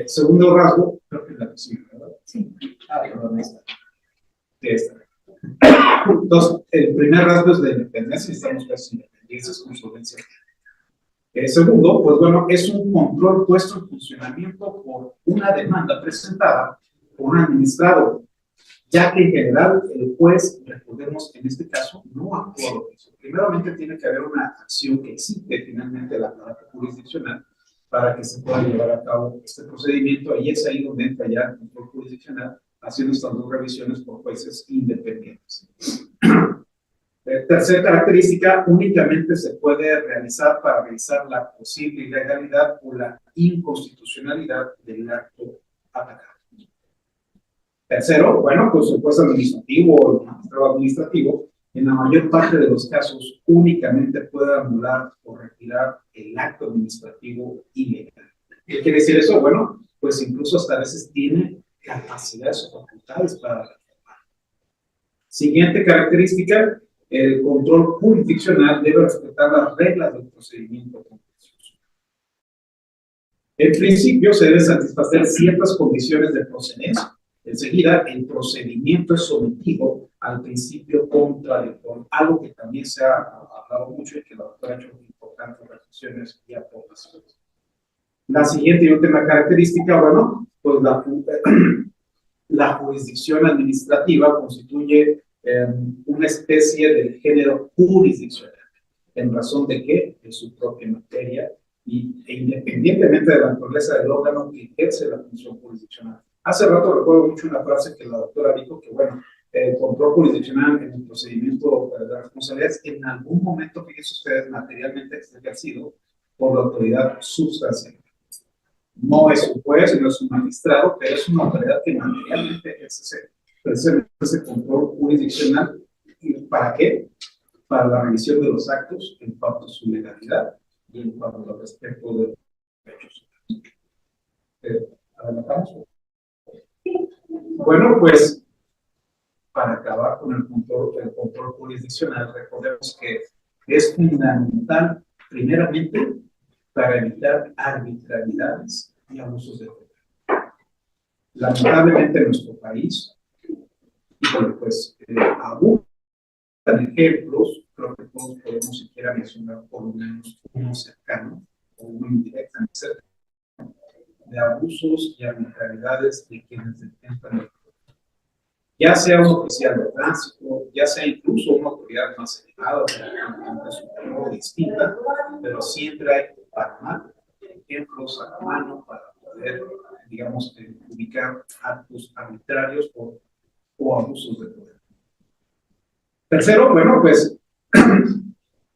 Segundo rasgo, creo que es la posible, ¿verdad? Sí. Perdón, esta. Entonces, el primer rasgo es de independencia, estamos casi independientes con solvencia. Segundo, pues bueno, es un control puesto en funcionamiento por una demanda presentada por un administrado, ya que en general el juez, recordemos, en este caso, no actúa lo mismo. Primeramente tiene que haber una acción que existe finalmente el aparato jurisdiccional para que se pueda llevar a cabo este procedimiento, y es ahí donde entra ya el control jurisdiccional, haciendo estas dos revisiones por jueces independientes. Tercera característica, únicamente se puede realizar para revisar la posible ilegalidad o la inconstitucionalidad del acto atacado. Tercero, bueno, pues el juez administrativo o el magistrado administrativo, en la mayor parte de los casos, únicamente puede anular o retirar el acto administrativo ilegal. ¿Qué quiere decir eso? Bueno, pues incluso hasta a veces tiene capacidades o facultades para reformar. Siguiente característica, el control jurisdiccional debe respetar las reglas del procedimiento contencioso. En principio, se deben satisfacer ciertas condiciones de procedencia. Enseguida, el procedimiento es sometido al principio contradictorio, algo que también se ha hablado mucho y que la doctora ha hecho importantes reflexiones y aportaciones. La siguiente y última característica, bueno, pues la jurisdicción administrativa constituye una especie de género jurisdiccional, en razón de que es su propia materia e independientemente de la naturaleza del órgano que ejerce la función jurisdiccional. Hace rato recuerdo mucho una frase que la doctora dijo que, bueno, el control jurisdiccional en el procedimiento de la responsabilidad en algún momento, fíjense ustedes, materialmente es ejercido por la autoridad sustancial. No es un juez, no es un magistrado, pero es una autoridad que materialmente ejerce ese control jurisdiccional. ¿Y para qué? Para la revisión de los actos en cuanto a su legalidad y en cuanto al respecto de los derechos. ¿Adelantamos? Bueno, pues, para acabar con el control jurisdiccional, recordemos que es fundamental, primeramente, para evitar arbitrariedades y abusos de poder. Lamentablemente en nuestro país, pues, abundan ejemplos, creo que todos podemos siquiera mencionar por lo menos uno cercano o uno indirectamente cercano, de abusos y arbitrariedades de quienes detentan el poder. Ya sea un oficial de tránsito, ya sea incluso una autoridad más elevada, o distinta, pero siempre hay para mal ejemplos a la mano para poder, digamos, ubicar actos arbitrarios o abusos de poder. Tercero, bueno, pues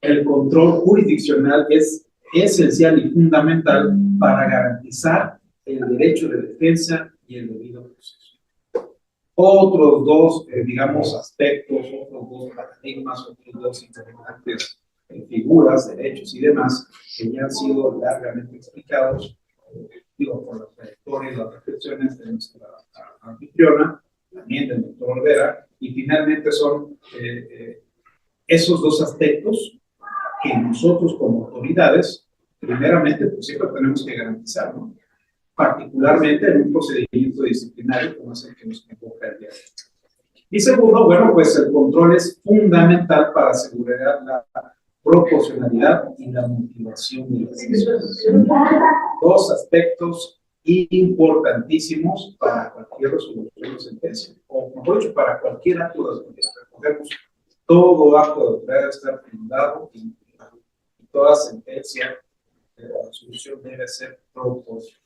el control jurisdiccional es esencial y fundamental para garantizar el derecho de defensa y el debido proceso. Otros dos, digamos, aspectos, otros dos paradigmas, otros dos importantes figuras, derechos y demás, que ya han sido largamente explicados, digo, por la trayectoria y las reflexiones de nuestra anfitriona, también del doctor Olvera, y finalmente son esos dos aspectos que nosotros como autoridades, primeramente, pues siempre tenemos que garantizar, ¿no? Particularmente en un procedimiento disciplinario como es el que nos convoca el día de hoy. Y segundo, bueno, pues el control es fundamental para asegurar la proporcionalidad y la motivación de las decisiones. Dos aspectos importantísimos para cualquier resolución de sentencia, o mejor dicho, para cualquier acto de autoridad. Recordemos, todo acto de autoridad debe estar fundado y toda sentencia de la resolución debe ser proporcional.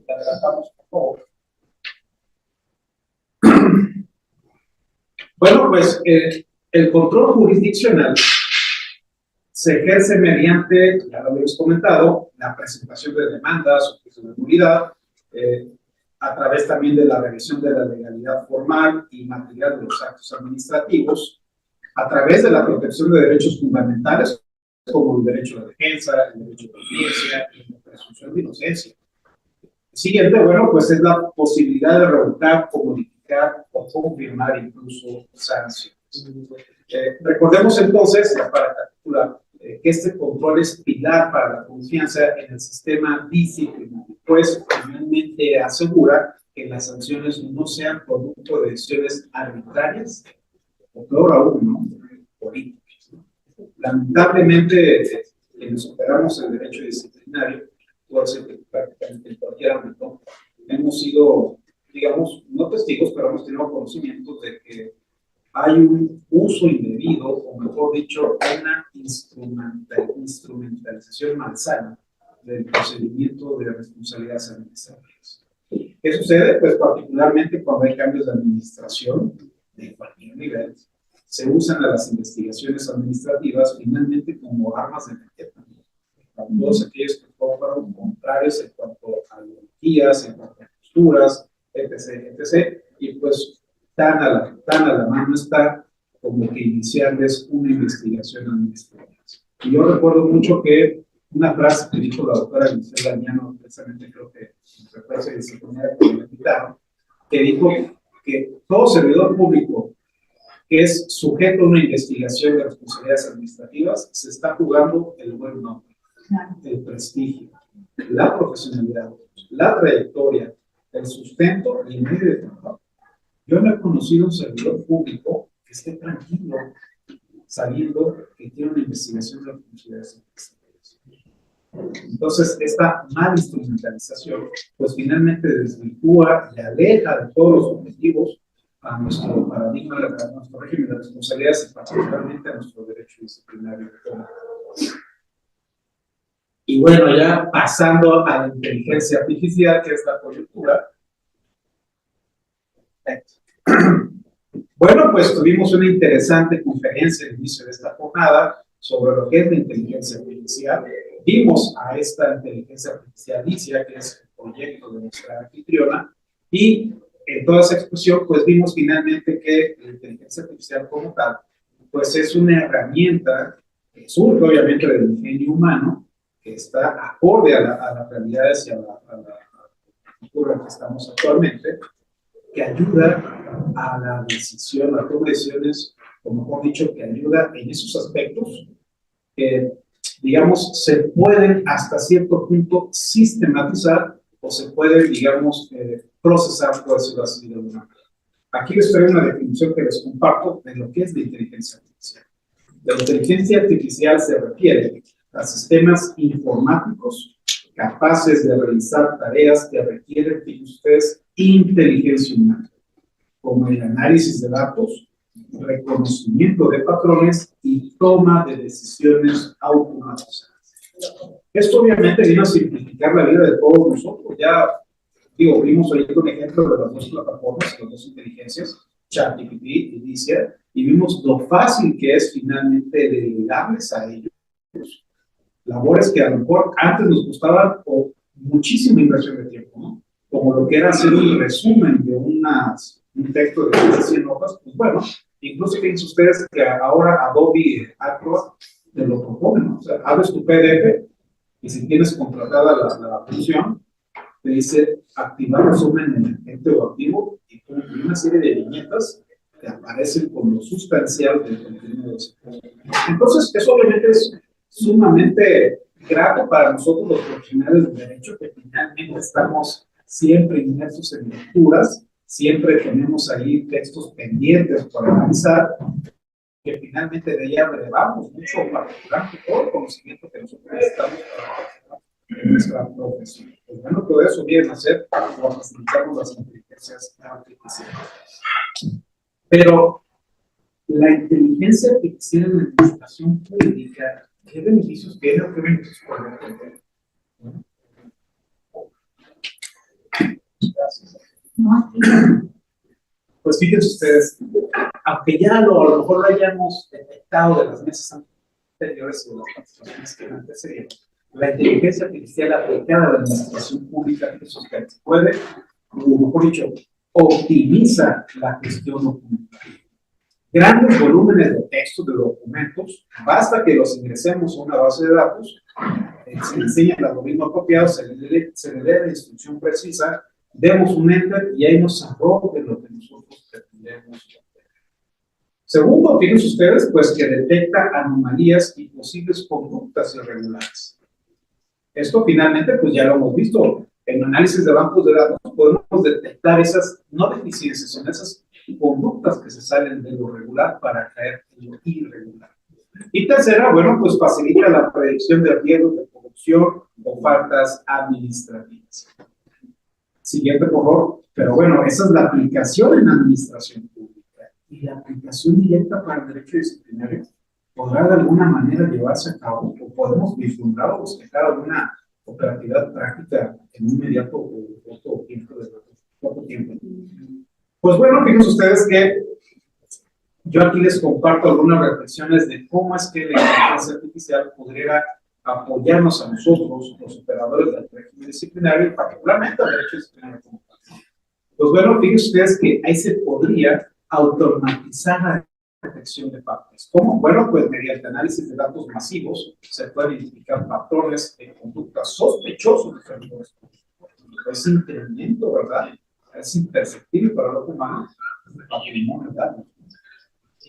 Adelantamos, por favor. Bueno, pues el control jurisdiccional se ejerce mediante, ya lo habíamos comentado, la presentación de demandas o de nulidad, a través también de la revisión de la legalidad formal y material de los actos administrativos, a través de la protección de derechos fundamentales, como el derecho a la defensa, el derecho a la audiencia y la presunción de inocencia. El siguiente, bueno, pues es la posibilidad de revocar o modificar o confirmar incluso sanciones. Recordemos entonces, para capitular, que este control es pilar para la confianza en el sistema disciplinario, pues finalmente asegura que las sanciones no sean producto de decisiones arbitrarias, o peor aún, ¿no?, políticas. Lamentablemente, quienes operamos el derecho disciplinario, puede ser que prácticamente en cualquier ámbito, hemos sido, digamos, no testigos, pero hemos tenido conocimiento de que hay un uso indebido, o mejor dicho, una instrumentalización malsana del procedimiento de responsabilidades administrativas. ¿Qué sucede? Pues particularmente cuando hay cambios de administración de cualquier nivel, se usan a las investigaciones administrativas finalmente como armas de vendetta. Todos aquellos que fueron contrarios en cuanto a ideologías, en cuanto a posturas, etc., etc., y pues tan a la mano está como que iniciarles una investigación administrativa. Y yo recuerdo mucho que una frase que dijo la doctora Gisela Dañano, precisamente creo que en la clase disciplinaria que me invitaron, que dijo que todo servidor público que es sujeto a una investigación de responsabilidades administrativas, se está jugando el buen nombre, el prestigio, la profesionalidad, la trayectoria, el sustento y el medio de trabajo. Yo no he conocido un servidor público que esté tranquilo sabiendo que tiene una investigación de responsabilidades administrativas. Entonces, esta mala instrumentalización, pues finalmente desvirtúa y aleja de todos los objetivos a nuestro paradigma, a nuestro régimen de responsabilidades y particularmente a nuestro derecho disciplinario. Y bueno, ya pasando a la inteligencia artificial, que es la coyuntura. Bueno, pues tuvimos una interesante conferencia al inicio de esta jornada sobre lo que es la inteligencia artificial. Vimos a esta inteligencia artificial Alicia, que es el proyecto de nuestra anfitriona, y en toda esa exposición, pues vimos finalmente que la inteligencia artificial como tal, pues es una herramienta que surge obviamente del ingenio humano, que está acorde a las realidades y a la cultura en que estamos actualmente, que ayuda a la decisión, a la toma de decisiones, como mejor dicho, que ayuda en esos aspectos que, digamos, se pueden hasta cierto punto sistematizar o se pueden, digamos, procesar, por decirlo así, de alguna manera. Aquí les traigo una definición que les comparto de lo que es la inteligencia artificial. La inteligencia artificial se refiere a sistemas informáticos capaces de realizar tareas que requieren, fíjense ustedes, inteligencia humana, como el análisis de datos, reconocimiento de patrones y toma de decisiones automatizadas. Esto obviamente viene a simplificar la vida de todos nosotros. Ya, digo, vimos ahí un ejemplo de las dos plataformas, las dos inteligencias, ChatGPT y Alicia, y vimos lo fácil que es finalmente delegarles a ellos labores que a lo mejor antes nos costaban muchísima inversión de tiempo, ¿no? Como lo que era hacer un resumen de un texto de 100 hojas, pues bueno, incluso fíjense ustedes que ahora Adobe Acrobat te lo propone, ¿no? O sea, abres tu PDF y si tienes contratada la función, te dice activar resumen emergente o activo y una serie de viñetas que aparecen con lo sustancial del contenido de ese texto. Entonces, eso obviamente es sumamente grato para nosotros los profesionales del derecho, que finalmente estamos siempre inmersos en lecturas, siempre tenemos ahí textos pendientes por analizar, que finalmente de ahí relevamos mucho, particularmente todo el conocimiento que nosotros necesitamos en nuestra profesión. Pues bueno, todo eso viene a ser por facilitarnos las inteligencias artificiales. Pero la inteligencia artificial en la administración pública, ¿qué beneficios tiene o qué beneficios puede tener? Gracias. Pues fíjense ustedes, aunque ya a lo mejor lo hayamos detectado de las mesas anteriores o de las participaciones que antecedieron, la inteligencia artificial aplicada a la administración pública puede, o mejor dicho, optimiza la gestión documental. Grandes volúmenes de textos, de documentos, basta que los ingresemos a una base de datos, se le enseña el algoritmo apropiado, se le lee la instrucción precisa, demos un enter y ahí nos arroja lo que nosotros pretendemos. Segundo, fíjense ustedes, pues que detecta anomalías y posibles conductas irregulares. Esto finalmente, pues ya lo hemos visto, en análisis de bancos de datos podemos detectar esas, no deficiencias, sino esas conductas que se salen de lo regular para caer en lo irregular. Y tercera, bueno, pues facilita la predicción de riesgos de corrupción o faltas administrativas. Siguiente, por favor. Pero bueno, esa es la aplicación en administración pública. Y la aplicación directa para el derecho disciplinario podrá de alguna manera llevarse a cabo, o podemos vislumbrar o bosquejar alguna operatividad práctica en un inmediato o corto tiempo. Pues bueno, fíjense ustedes que yo aquí les comparto algunas reflexiones de cómo es que la inteligencia artificial podría apoyarnos a nosotros, los operadores del régimen disciplinario, y particularmente al derecho disciplinario como tal. Pues bueno, fíjense ustedes que ahí se podría automatizar la detección de partes. ¿Cómo? Bueno, pues mediante análisis de datos masivos se pueden identificar patrones de conducta sospechosos de servidores públicos. Ese incremento, ¿verdad? Es imperceptible para los humanos, el patrimonio de datos.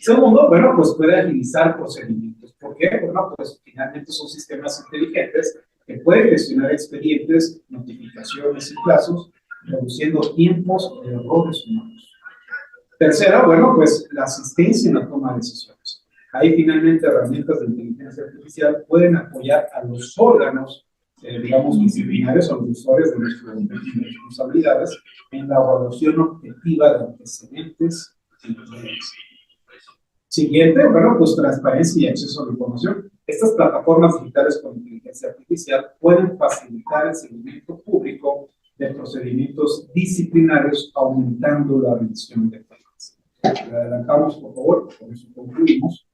Segundo, bueno, pues puede agilizar procedimientos. ¿Por qué? Bueno, pues finalmente son sistemas inteligentes que pueden gestionar expedientes, notificaciones y plazos, reduciendo tiempos de errores humanos. Tercera, bueno, pues la asistencia en la toma de decisiones. Ahí finalmente herramientas de inteligencia artificial pueden apoyar a los órganos, digamos, disciplinarios o los usuarios de nuestras responsabilidades en la evaluación objetiva de antecedentes y pruebas. Siguiente, bueno, pues transparencia y acceso a la información. Estas plataformas digitales con inteligencia artificial pueden facilitar el seguimiento público de procedimientos disciplinarios, aumentando la rendición de cuentas. Le adelantamos, por favor, con eso concluimos.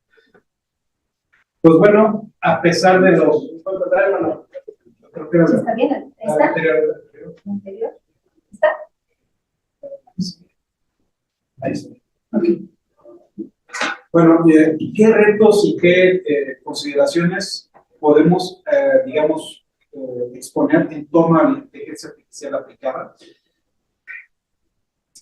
Pues bueno, a pesar de los... Creo que ¿Está bien? ¿Está? Anterior. ¿Está? Ahí está. Okay. Bueno, ¿qué retos y qué consideraciones podemos, digamos, exponer en torno a la inteligencia artificial aplicada?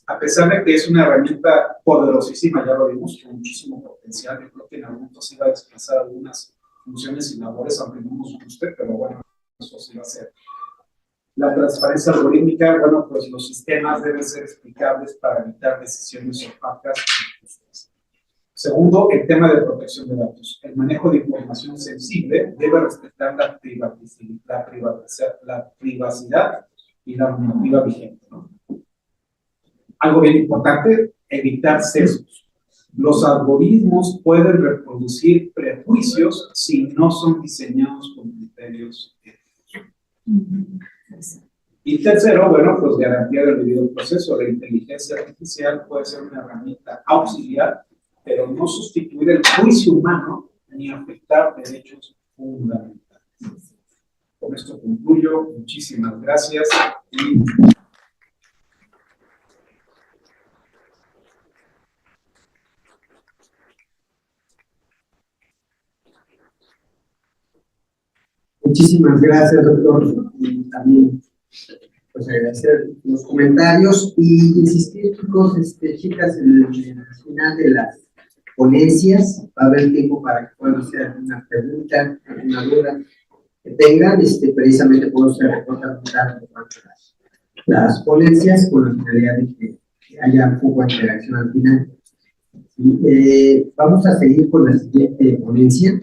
A pesar de que es una herramienta poderosísima, ya lo vimos, con muchísimo potencial, yo creo que en algún momento se iba a desplazar algunas funciones y labores, aunque no nos guste, pero bueno, eso sí va a ser. La transparencia algorítmica, bueno, pues los sistemas deben ser explicables para evitar decisiones opacas y injustas. Segundo, el tema de protección de datos. El manejo de información sensible debe respetar la privacidad y la normativa vigente, ¿no? Algo bien importante, evitar sesgos. Los algoritmos pueden reproducir prejuicios si no son diseñados con criterios éticos. Y tercero, bueno, pues garantía del debido proceso. La inteligencia artificial puede ser una herramienta auxiliar, pero no sustituir el juicio humano ni afectar derechos fundamentales. Con esto concluyo. Muchísimas gracias. Muchísimas gracias, doctor. Y también, pues, agradecer los comentarios y insistir, chicos, chicas, en el final de las ponencias va a haber tiempo para que puedan hacer alguna pregunta, alguna duda que tengan, precisamente podemos recortar las ponencias con la finalidad de que haya un poco de interacción al final. Vamos a seguir con la siguiente ponencia.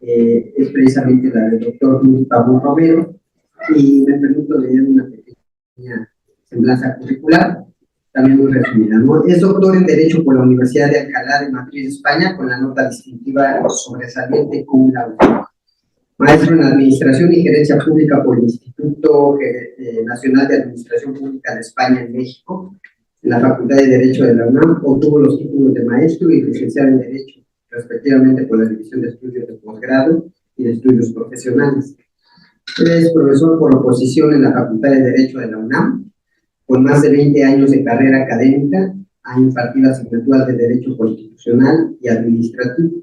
Es precisamente la del doctor Luis Pablo Romero, y me permito leer una pequeña semblanza curricular, también muy resumida, ¿no? Es doctor en Derecho por la Universidad de Alcalá de Madrid, España, con la nota distintiva sobresaliente cum laude. Maestro en Administración y Gerencia Pública por el Instituto Nacional de Administración Pública de España en México, en la Facultad de Derecho de la UNAM, obtuvo los títulos de maestro y licenciado en Derecho, respectivamente por la División de Estudios de Posgrado y de Estudios Profesionales. Es profesor por oposición en la Facultad de Derecho de la UNAM, con más de 20 años de carrera académica. Ha impartido asignaturas de Derecho Constitucional y Administrativo,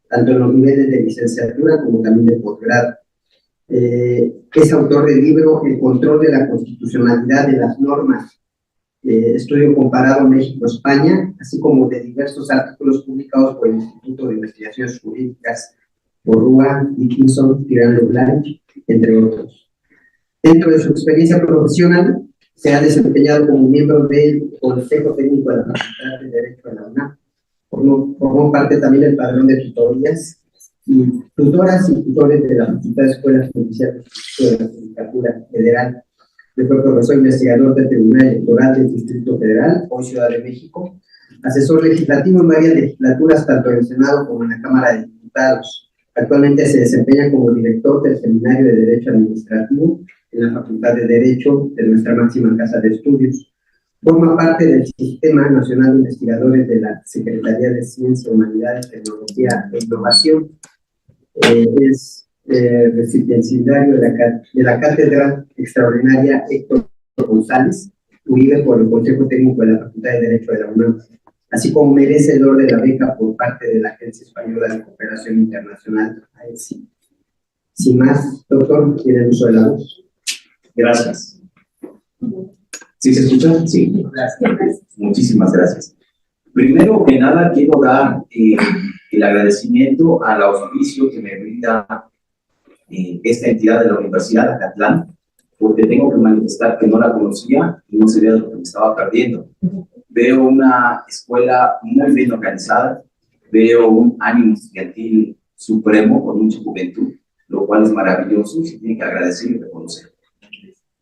tanto en los niveles de licenciatura como también de posgrado. Es autor del libro El control de la constitucionalidad de las normas, estudio comparado México-España, así como de diversos artículos publicados por el Instituto de Investigaciones Jurídicas, Borrúa, Dickinson, Tirán Leblanc, entre otros. Dentro de su experiencia profesional, se ha desempeñado como miembro del Consejo Técnico de la Facultad de Derecho de la UNAM. Formó parte también del padrón de tutorías y tutoras y tutores de la Facultad de Escuelas Judiciales de la Judicatura Federal. Fue profesor investigador del Tribunal Electoral del Distrito Federal, hoy Ciudad de México, asesor legislativo en varias legislaturas, tanto en el Senado como en la Cámara de Diputados. Actualmente se desempeña como director del Seminario de Derecho Administrativo en la Facultad de Derecho de nuestra máxima casa de estudios. Forma parte del Sistema Nacional de Investigadores de la Secretaría de Ciencia, Humanidades, Tecnología e Innovación. Es recipiendario de la Cátedra Extraordinaria Héctor González, Uribe, por el Consejo Técnico de la Facultad de Derecho de la UNAM, así como merecedor de la beca por parte de la Agencia Española de Cooperación Internacional, AECI. Sin más, doctor, tiene el uso de la voz. Gracias. ¿Sí se escucha? Sí. Gracias. Muchísimas gracias. Primero que nada, quiero dar el agradecimiento al auspicio que me brinda esta entidad de la Universidad de Acatlán, porque tengo que manifestar que no la conocía y no sabía de lo que me estaba perdiendo. Veo una escuela muy bien organizada, veo un ánimo estudiantil supremo con mucha juventud, lo cual es maravilloso, se tiene que agradecer y reconocer.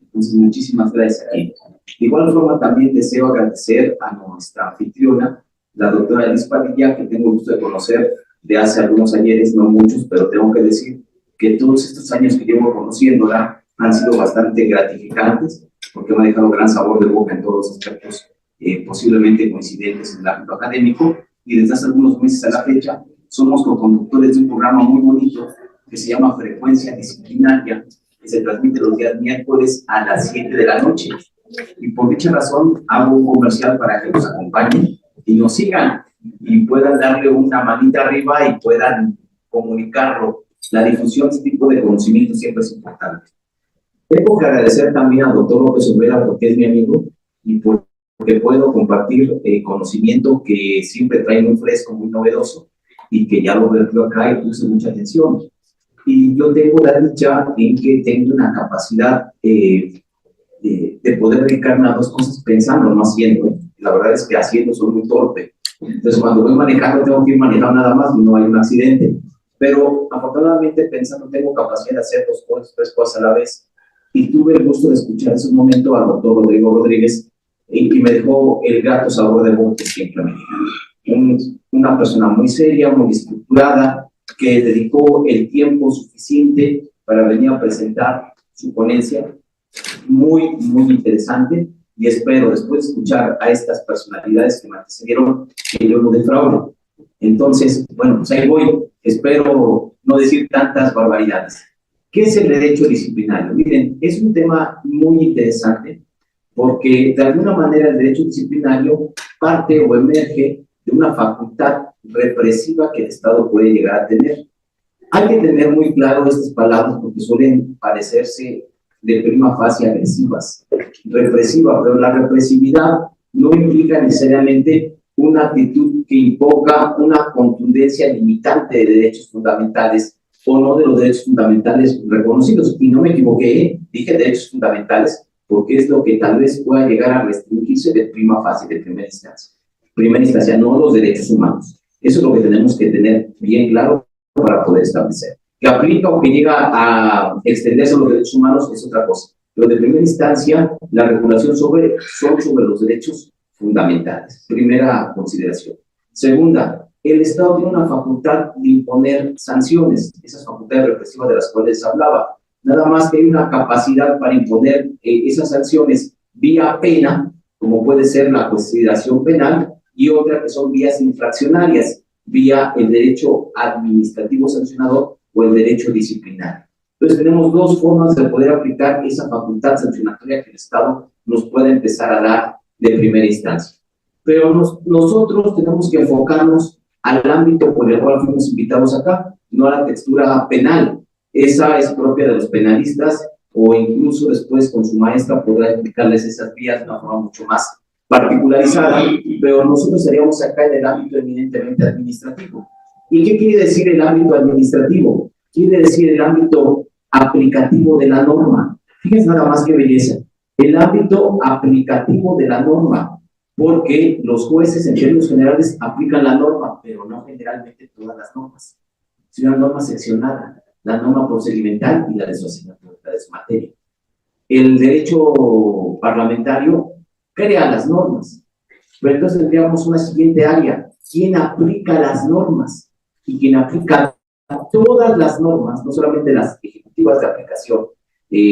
Entonces, muchísimas gracias aquí. De igual forma, también deseo agradecer a nuestra anfitriona, la doctora Liz Padilla, que tengo el gusto de conocer de hace algunos ayeres, no muchos, pero tengo que decir que todos estos años que llevo conociéndola han sido bastante gratificantes, porque me ha dejado gran sabor de boca en todos los aspectos posiblemente coincidentes en el ámbito académico, y desde hace algunos meses a la fecha somos coconductores de un programa muy bonito que se llama Frecuencia Disciplinaria, que se transmite los días miércoles a las 7 de la noche. Y por dicha razón hago un comercial para que nos acompañen y nos sigan y puedan darle una manita arriba y puedan comunicarlo. La difusión de este tipo de conocimiento siempre es importante. Tengo que agradecer también al doctor López Olvera porque es mi amigo y porque puedo compartir conocimiento que siempre trae muy fresco, muy novedoso y que ya lo vertió acá y puse mucha atención. Y yo tengo la dicha en que tengo una capacidad de poder dedicarme a dos cosas pensando, no haciendo. La verdad es que haciendo soy muy torpe. Entonces, cuando voy manejando, tengo que ir manejando nada más y no hay un accidente. Pero, afortunadamente, pensando, tengo capacidad de hacer dos cosas, tres cosas a la vez. Y tuve el gusto de escuchar en ese momento al doctor Rodrigo Rodríguez y me dejó el grato sabor de boca que siempre me dijo. Una persona muy seria, muy estructurada, que dedicó el tiempo suficiente para venir a presentar su ponencia, muy, muy interesante, y espero, después de escuchar a estas personalidades que me antecedieron, que yo no defraude. Entonces, bueno, pues ahí voy, espero no decir tantas barbaridades. ¿Qué es el derecho disciplinario? Miren, es un tema muy interesante, porque de alguna manera el derecho disciplinario parte o emerge de una facultad represiva que el Estado puede llegar a tener. Hay que tener muy claro estas palabras porque suelen parecerse de prima facie agresivas. Represiva, pero la represividad no implica necesariamente una actitud que invoca una contundencia limitante de derechos fundamentales o no de los derechos fundamentales reconocidos. Y no me equivoqué, dije derechos fundamentales porque es lo que tal vez pueda llegar a restringirse de prima facie, de primera instancia. Primera instancia, no los derechos humanos. Eso es lo que tenemos que tener bien claro para poder establecer. Que aplica o que llega a extenderse a los derechos humanos es otra cosa. Pero de primera instancia, la regulación son sobre los derechos fundamentales. Primera consideración. Segunda, el Estado tiene una facultad de imponer sanciones, esas facultades represivas de las cuales hablaba. Nada más que hay una capacidad para imponer esas sanciones vía pena, como puede ser la consideración penal, y otra que son vías infraccionarias, vía el derecho administrativo sancionador o el derecho disciplinario. Entonces tenemos dos formas de poder aplicar esa facultad sancionatoria que el Estado nos puede empezar a dar de primera instancia. Pero nosotros tenemos que enfocarnos al ámbito por el cual fuimos invitados acá, no a la textura penal. Esa es propia de los penalistas o incluso después con su maestra podrá explicarles esas vías de una forma mucho más particularizada, pero nosotros estaríamos acá en el ámbito eminentemente administrativo. ¿Y qué quiere decir el ámbito administrativo? Quiere decir el ámbito aplicativo de la norma. Fíjense nada más qué belleza. El ámbito aplicativo de la norma, porque los jueces en términos generales aplican la norma, pero no generalmente todas las normas. Es una norma seccionada, la norma procedimental y la de su asignatura, la de su materia. El derecho parlamentario crea las normas, pero entonces tendríamos una siguiente área: ¿quién aplica las normas? Y quien aplica todas las normas, no solamente las ejecutivas de aplicación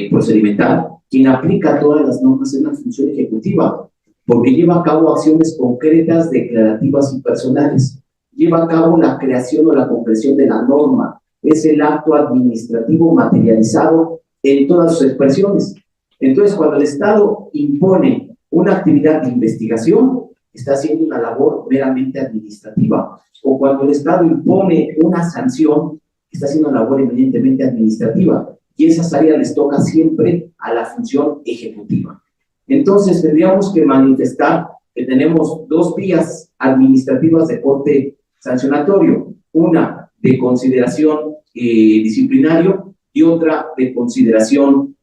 procedimental, quien aplica todas las normas es la función ejecutiva, porque lleva a cabo acciones concretas, declarativas y personales. Lleva a cabo la creación o la comprensión de la norma. Es el acto administrativo materializado en todas sus expresiones. Entonces, cuando el Estado impone una actividad de investigación, está haciendo una labor meramente administrativa. O cuando el Estado impone una sanción, está haciendo una labor eminentemente administrativa. Y esas áreas les toca siempre a la función ejecutiva. Entonces, tendríamos que manifestar que tenemos dos vías administrativas de corte sancionatorio, una de consideración disciplinario y otra de consideración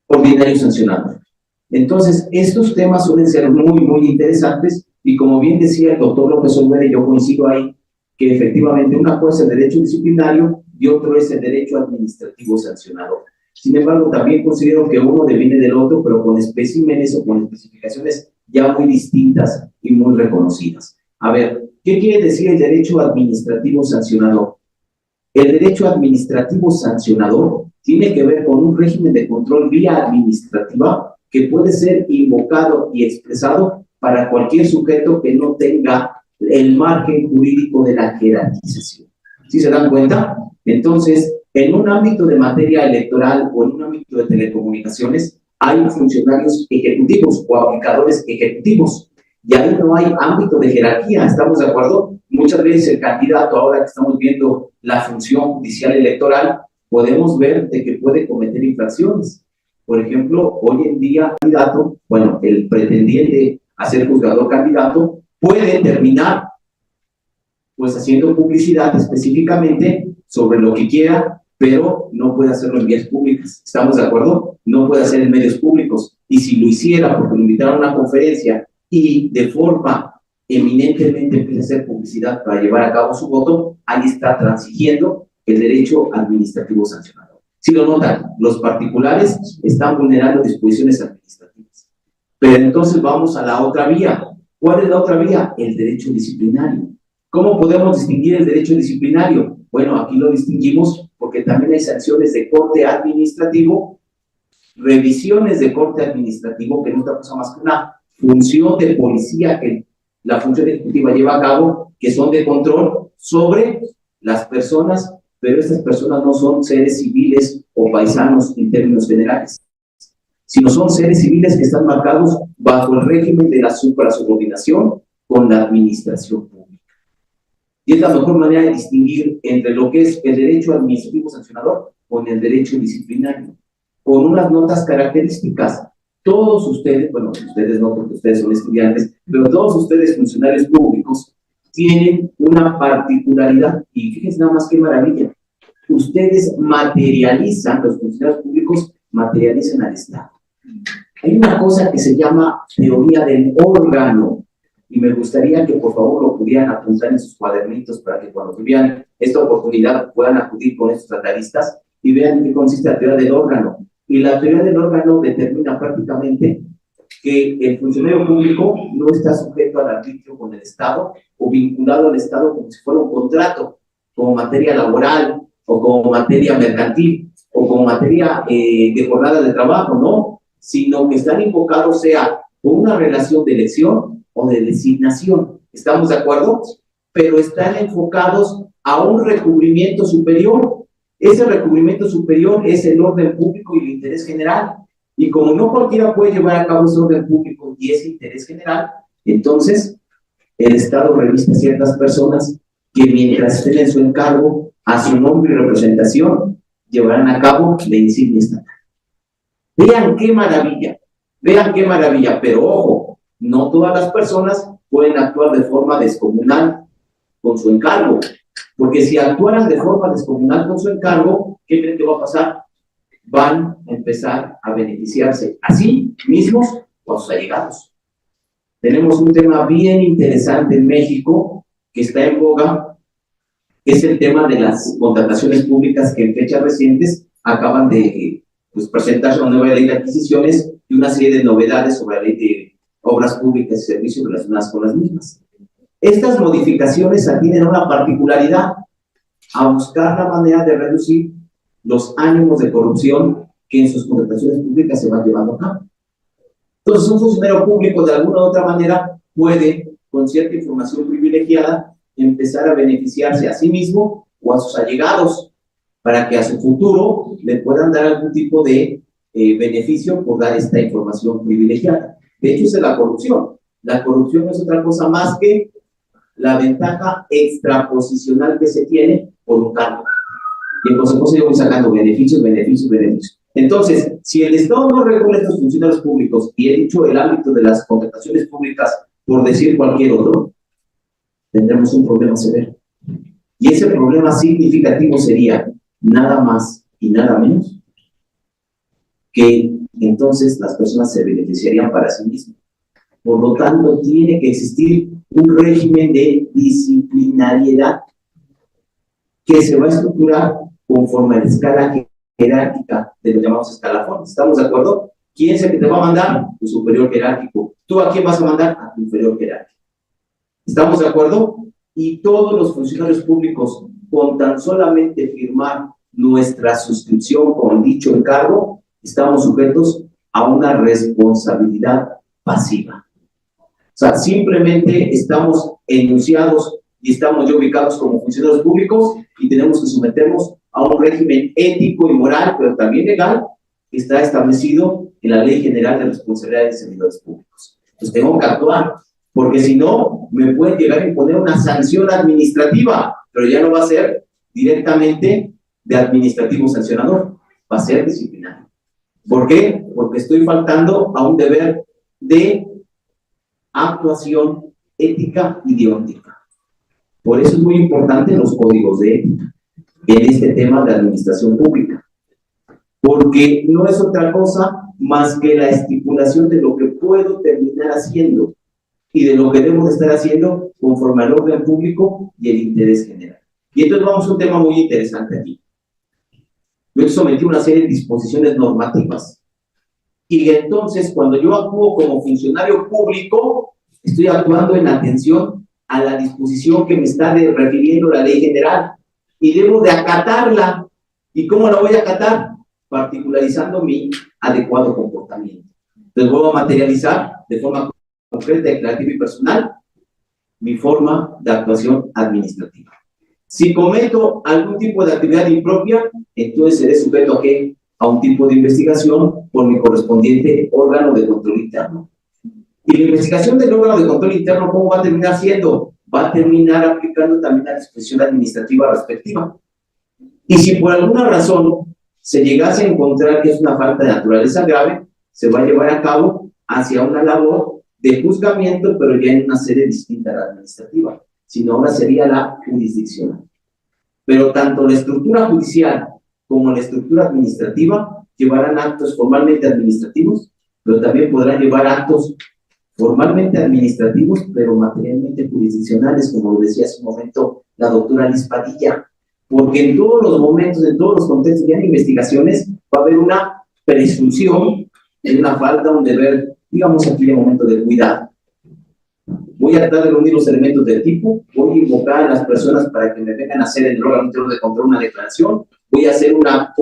ordinario sancionador. Entonces, estos temas suelen ser muy interesantes y como bien decía el doctor López Olvera, y yo coincido ahí, que efectivamente una cosa es el derecho disciplinario y otro es el derecho administrativo sancionador. Sin embargo, también considero que uno deviene del otro, pero con especímenes o con especificaciones ya muy distintas y muy reconocidas. A ver, ¿qué quiere decir el derecho administrativo sancionador? El derecho administrativo sancionador tiene que ver con un régimen de control vía administrativa que puede ser invocado y expresado para cualquier sujeto que no tenga el margen jurídico de la jerarquización. ¿Sí se dan cuenta? Entonces, en un ámbito de materia electoral o en un ámbito de telecomunicaciones, hay funcionarios ejecutivos o aplicadores ejecutivos. Y ahí no hay ámbito de jerarquía, ¿estamos de acuerdo? Muchas veces el candidato, ahora que estamos viendo la función judicial electoral, podemos ver de que puede cometer infracciones. Por ejemplo, hoy en día, el candidato, bueno, el pretendiente a ser juzgador candidato, puede terminar pues haciendo publicidad específicamente sobre lo que quiera, pero no puede hacerlo en vías públicas. ¿Estamos de acuerdo? No puede hacer en medios públicos. Y si lo hiciera porque lo invitaron a una conferencia y de forma eminentemente empieza a hacer publicidad para llevar a cabo su voto, ahí está transigiendo el derecho administrativo sancionador. Si lo notan, los particulares están vulnerando disposiciones administrativas. Pero entonces vamos a la otra vía. ¿Cuál es la otra vía? El derecho disciplinario. ¿Cómo podemos distinguir el derecho disciplinario? Bueno, aquí lo distinguimos porque también hay sanciones de corte administrativo, revisiones de corte administrativo, que no es otra cosa más que una función de policía que la función ejecutiva lleva a cabo, que son de control sobre las personas, pero estas personas no son seres civiles o paisanos en términos generales, sino son seres civiles que están marcados bajo el régimen de la suprasubordinación con la administración pública. Y es la mejor manera de distinguir entre lo que es el derecho administrativo sancionador con el derecho disciplinario, con unas notas características. Todos ustedes, bueno, ustedes no porque ustedes son estudiantes, pero todos ustedes funcionarios públicos tienen una particularidad y fíjense nada más qué maravilla. Ustedes materializan, los funcionarios públicos materializan al Estado. Hay una cosa que se llama teoría del órgano y me gustaría que por favor lo pudieran apuntar en sus cuadernitos para que cuando tuvieran esta oportunidad puedan acudir con estos tratadistas y vean en qué consiste la teoría del órgano. Y la teoría del órgano determina prácticamente que el funcionario público no está sujeto al arbitrio con el Estado o vinculado al Estado como si fuera un contrato, como materia laboral o como materia mercantil o como materia de jornada de trabajo, no, sino que están invocados sea por una relación de elección o de designación. ¿Estamos de acuerdo? Pero están enfocados a un recubrimiento superior. Ese recubrimiento superior es el orden público y el interés general. Y como no cualquiera puede llevar a cabo ese orden público y ese interés general, entonces el Estado reviste a ciertas personas que mientras estén en su encargo, a su nombre y representación, llevarán a cabo la insignia estatal. Vean qué maravilla, pero ojo, no todas las personas pueden actuar de forma descomunal con su encargo, porque si actuaran de forma descomunal con su encargo, ¿qué creen que va a pasar? Van a empezar a beneficiarse a sí mismos o a sus allegados. Tenemos un tema bien interesante en México que está en boga, que es el tema de las contrataciones públicas que en fechas recientes acaban de presentarse una nueva ley de adquisiciones y una serie de novedades sobre la ley de obras públicas y servicios relacionadas con las mismas. Estas modificaciones atienden a una particularidad, a buscar la manera de reducir los ánimos de corrupción que en sus contrataciones públicas se van llevando a cabo. Entonces, un funcionario público de alguna u otra manera puede, con cierta información privilegiada, empezar a beneficiarse a sí mismo o a sus allegados para que a su futuro le puedan dar algún tipo de beneficio por dar esta información privilegiada. De hecho, esa es la corrupción. La corrupción no es otra cosa más que la ventaja extraposicional que se tiene por un cargo. Y en consecuencia yo voy sacando beneficios. Entonces, si el Estado no regula estos funcionarios públicos, y he dicho el ámbito de las contrataciones públicas, por decir cualquier otro, tendremos un problema severo. Y ese problema significativo sería nada más y nada menos que entonces las personas se beneficiarían para sí mismas. Por lo tanto, tiene que existir un régimen de disciplinariedad que se va a estructurar conforme a la escala jerárquica de los llamados escalafones. ¿Estamos de acuerdo? ¿Quién es el que te va a mandar? Tu superior jerárquico. ¿Tú a quién vas a mandar? A tu inferior jerárquico. ¿Estamos de acuerdo? Y todos los funcionarios públicos, con tan solamente firmar nuestra suscripción con dicho encargo, estamos sujetos a una responsabilidad pasiva. O sea, simplemente estamos enunciados y estamos ya ubicados como funcionarios públicos y tenemos que someternos a un régimen ético y moral, pero también legal, que está establecido en la Ley General de Responsabilidad de Servidores Públicos. Entonces tengo que actuar, porque si no, me pueden llegar a imponer una sanción administrativa, pero ya no va a ser directamente de administrativo sancionador, va a ser disciplinario. ¿Por qué? Porque estoy faltando a un deber de actuación ética y deóntica. Por eso es muy importante los códigos de ética en este tema de administración pública, porque no es otra cosa más que la estipulación de lo que puedo terminar haciendo y de lo que debo de estar haciendo conforme al orden público y el interés general. Y entonces vamos a un tema muy interesante aquí. Yo sometí una serie de disposiciones normativas y entonces cuando yo actúo como funcionario público, estoy actuando en atención a la disposición que me está refiriendo la ley general y debo de acatarla. ¿Y cómo la voy a acatar? Particularizando mi adecuado comportamiento. Entonces voy a materializar de forma concreta, declarativa y personal mi forma de actuación administrativa. Si cometo algún tipo de actividad impropia, entonces seré sujeto ¿a qué? A un tipo de investigación por mi correspondiente órgano de control interno. Y la investigación del órgano de control interno, ¿cómo va a terminar siendo? Va a terminar aplicando también la disposición administrativa respectiva. Y si por alguna razón se llegase a encontrar que es una falta de naturaleza grave, se va a llevar a cabo hacia una labor de juzgamiento, pero ya en una sede distinta a la administrativa, sino ahora sería la jurisdiccional. Pero tanto la estructura judicial como la estructura administrativa llevarán actos formalmente administrativos, pero también podrán llevar actos formalmente administrativos, pero materialmente jurisdiccionales, como lo decía hace un momento la doctora Liz Padilla, porque en todos los momentos, en todos los contextos de investigaciones, va a haber una presunción de una falta, un deber, digamos aquí de momento de cuidado. Voy a tratar de reunir los elementos del tipo, voy a invocar a las personas para que me vengan a hacer en el órgano interno de control una declaración, voy a hacer una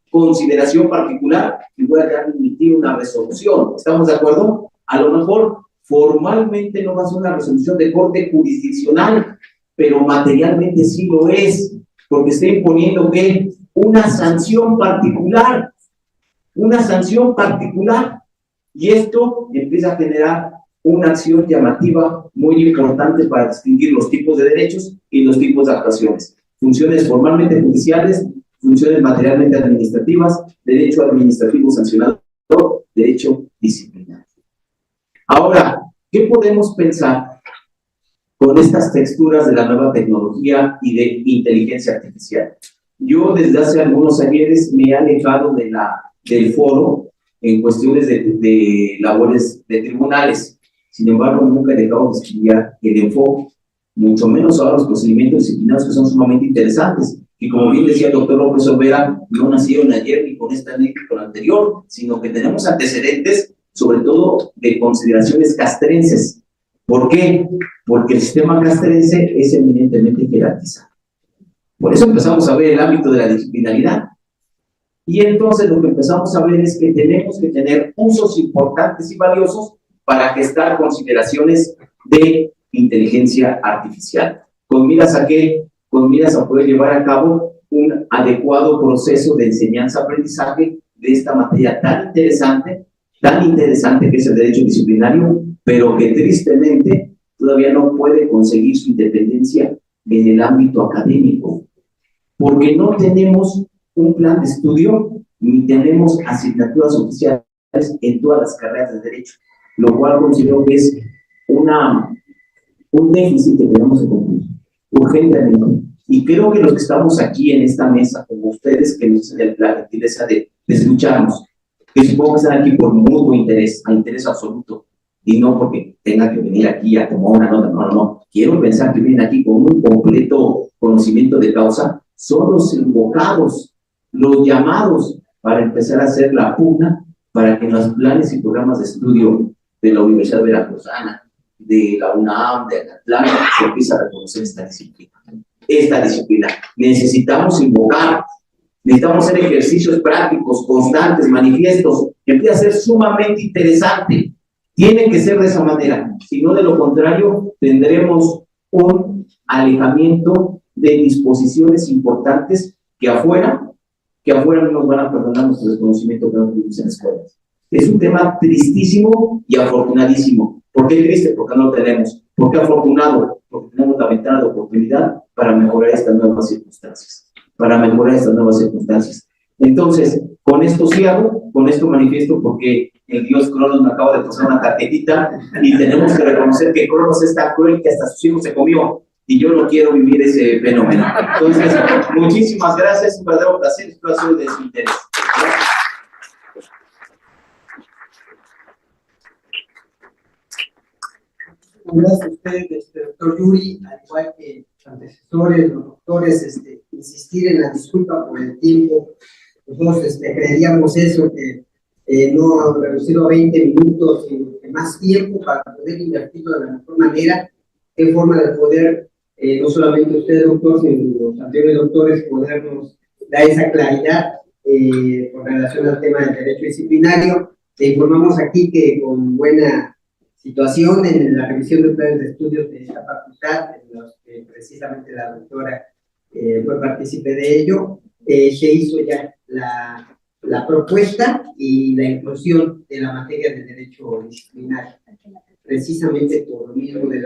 consideración particular y voy a emitir una resolución. ¿Estamos de acuerdo? A lo mejor formalmente no va a ser una resolución de corte jurisdiccional, pero materialmente sí lo es, porque está imponiendo que una sanción particular, y esto empieza a generar una acción llamativa muy importante para distinguir los tipos de derechos y los tipos de actuaciones. Funciones formalmente judiciales, funciones materialmente administrativas, derecho administrativo sancionador, derecho disciplinario. Ahora, ¿qué podemos pensar con estas texturas de la nueva tecnología y de inteligencia artificial? Yo desde hace algunos ayeres me he alejado del foro en cuestiones de labores de tribunales. Sin embargo, nunca he dejado de estudiar el enfoque, mucho menos ahora los procedimientos disciplinarios que son sumamente interesantes. Y como bien decía el doctor López Olvera, no nacieron ayer ni con esta ley ni con la anterior, sino que tenemos antecedentes, sobre todo de consideraciones castrenses. ¿Por qué? Porque el sistema castrense es eminentemente jerarquizado. Por eso empezamos a ver el ámbito de la disciplinaridad. Y entonces lo que empezamos a ver es que tenemos que tener usos importantes y valiosos para gestar consideraciones de inteligencia artificial. ¿Con miras a qué? Con miras a poder llevar a cabo un adecuado proceso de enseñanza-aprendizaje de esta materia tan interesante que es el derecho disciplinario, pero que tristemente todavía no puede conseguir su independencia en el ámbito académico, porque no tenemos un plan de estudio ni tenemos asignaturas oficiales en todas las carreras de Derecho, lo cual considero que es un déficit que tenemos que cumplir urgentemente. Y creo que los que estamos aquí en esta mesa, como ustedes, que nos hacen la gentileza de escucharnos, que supongo que están aquí por mutuo interés, a interés absoluto, y no porque tenga que venir aquí a tomar una nota, no. Quiero pensar que vienen aquí con un completo conocimiento de causa, son los invocados, los llamados para empezar a hacer la pugna para que en los planes y programas de estudio de la Universidad Veracruzana, de la UNAM, de Acatlán, se empieza a reconocer esta disciplina. Necesitamos invocar, necesitamos hacer ejercicios prácticos, constantes, manifiestos, que empieza a ser sumamente interesante. Tiene que ser de esa manera, si no, de lo contrario, tendremos un alejamiento de disposiciones importantes que afuera no nos van a perdonar nuestro desconocimiento que no tuvimos en escuelas. Es un tema tristísimo y afortunadísimo. ¿Por qué triste? Porque no lo tenemos. ¿Por qué afortunado? Porque tenemos la ventana de oportunidad para mejorar estas nuevas circunstancias. Entonces, con esto cierro, con esto manifiesto, porque el dios Cronos me acaba de pasar una tarjetita y tenemos que reconocer que Cronos es tan cruel que hasta sus hijos se comió. Y yo no quiero vivir ese fenómeno. Entonces, muchísimas gracias, un verdadero placer, espero ha sido de su interés. Gracias a usted, doctor Yuri, al igual que antecesores, los doctores, insistir en la disculpa por el tiempo. Nosotros creíamos eso, que no reducirlo a 20 minutos, sino que más tiempo para poder invertirlo de la mejor manera, en forma de poder, no solamente usted, doctor, sino los anteriores doctores, podernos dar esa claridad con relación al tema del derecho disciplinario. Le informamos aquí que con buena situación en la revisión de planes de estudios de esta facultad, en los que precisamente la doctora fue partícipe de ello, se hizo ya la propuesta y la inclusión de la materia de derecho disciplinario, precisamente por lo mismo de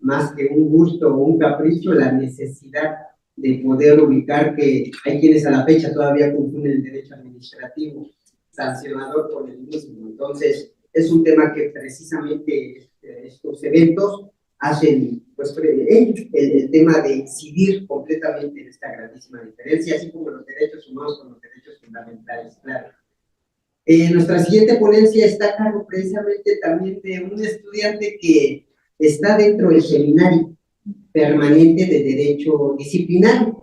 más que un gusto o un capricho, la necesidad de poder ubicar que hay quienes a la fecha todavía confunden el derecho administrativo sancionador con el mismo. Entonces, es un tema que precisamente estos eventos hacen, pues, el tema de incidir completamente en esta grandísima diferencia, así como los derechos humanos con los derechos fundamentales, claro. Nuestra siguiente ponencia está a cargo precisamente también de un estudiante que está dentro del seminario permanente de derecho disciplinario.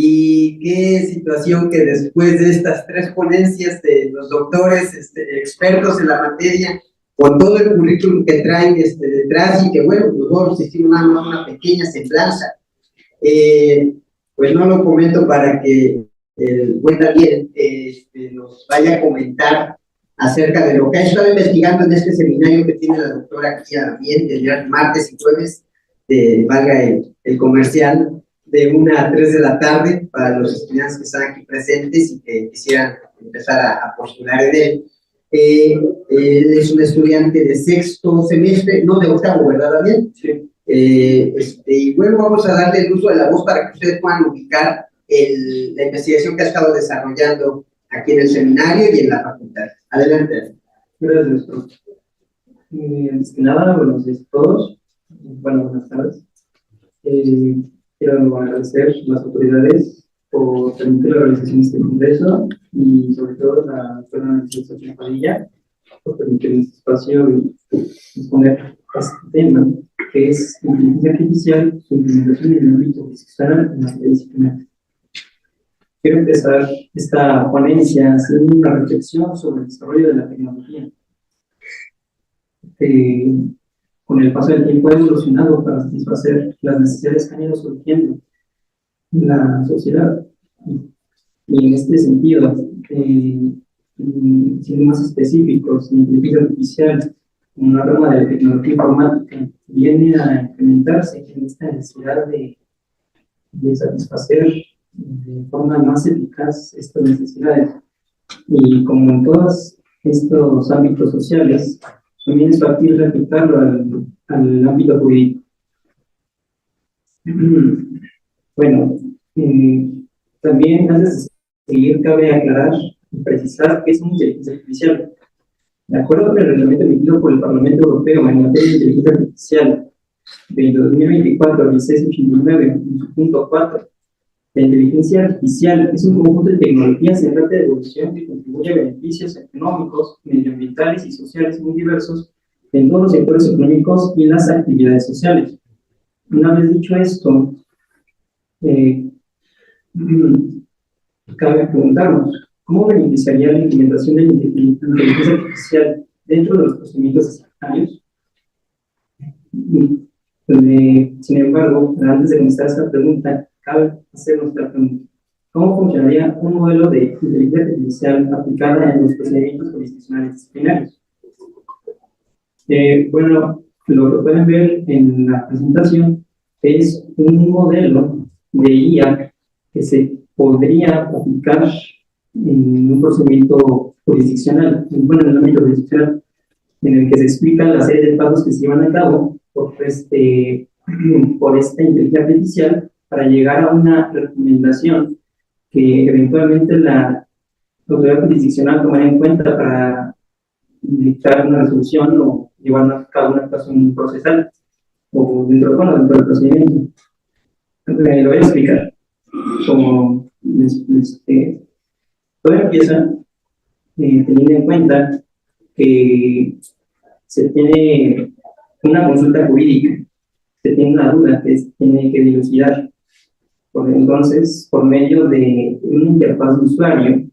Y qué situación que después de estas 3 ponencias de los doctores expertos en la materia, con todo el currículum que traen detrás, y que bueno, nosotros hicimos nada más una pequeña semblanza, pues no lo comento para que el buen Daniel nos vaya a comentar acerca de lo que ha estado investigando en este seminario que tiene la doctora aquí bien, el martes y jueves, valga el comercial, de 1 a 3 de la tarde, para los estudiantes que están aquí presentes y que quisieran empezar a postular en él. Él es un estudiante de 6º semestre, no de 8º, ¿verdad, Daniel? Sí. Y bueno, vamos a darle el uso de la voz para que ustedes puedan ubicar la investigación que ha estado desarrollando aquí en el seminario y en la facultad. Adelante. Gracias, doctor. Antes que nada, buenos días a todos. Bueno, buenas tardes. Quiero agradecer a las autoridades por permitir la realización de este congreso y sobre todo a la doctora Nancy Padilla por permitir este espacio y exponer este tema, que es inteligencia artificial, su implementación en el ámbito institucional en materia disciplinaria. Quiero empezar esta ponencia haciendo una reflexión sobre el desarrollo de la tecnología. Con el paso del tiempo ha evolucionado para satisfacer las necesidades que han ido surgiendo en la sociedad. Y en este sentido, siendo más específicos, la inteligencia artificial, como una rama de la tecnología informática, viene a implementarse en esta necesidad de satisfacer de forma más eficaz estas necesidades. Y como en todos estos ámbitos sociales, también es factible aplicarlo al ámbito jurídico. Bueno, también antes de seguir cabe aclarar precisar qué es una inteligencia artificial. De acuerdo con el reglamento emitido por el Parlamento Europeo en materia de inteligencia artificial del 2024, 1689, en su punto 4, la inteligencia artificial es un conjunto de tecnologías en rápida evolución que contribuye a beneficios económicos, medioambientales y sociales muy diversos en todos los sectores económicos y las actividades sociales. Una vez dicho esto, cabe preguntarnos, ¿cómo beneficiaría la implementación de la inteligencia artificial dentro de los procedimientos sanitarios? Sin embargo, antes de comenzar esta pregunta, cabe hacer nuestra pregunta. ¿Cómo funcionaría un modelo de inteligencia artificial aplicada en los procedimientos jurisdiccionales disciplinarios? Bueno, lo que pueden ver en la presentación es un modelo de IA que se podría aplicar en un procedimiento jurisdiccional, bueno, en el ámbito jurisdiccional, en el que se explican la serie de pasos que se llevan a cabo por esta inteligencia artificial para llegar a una recomendación que eventualmente la autoridad jurisdiccional tomará en cuenta para dictar una resolución o llevar a cabo una actuación procesal o dentro del procedimiento. Lo voy a explicar. Como todo empieza teniendo en cuenta que se tiene una consulta jurídica, se tiene una duda que se tiene que dilucidar. Entonces, por medio de una interfaz de usuario,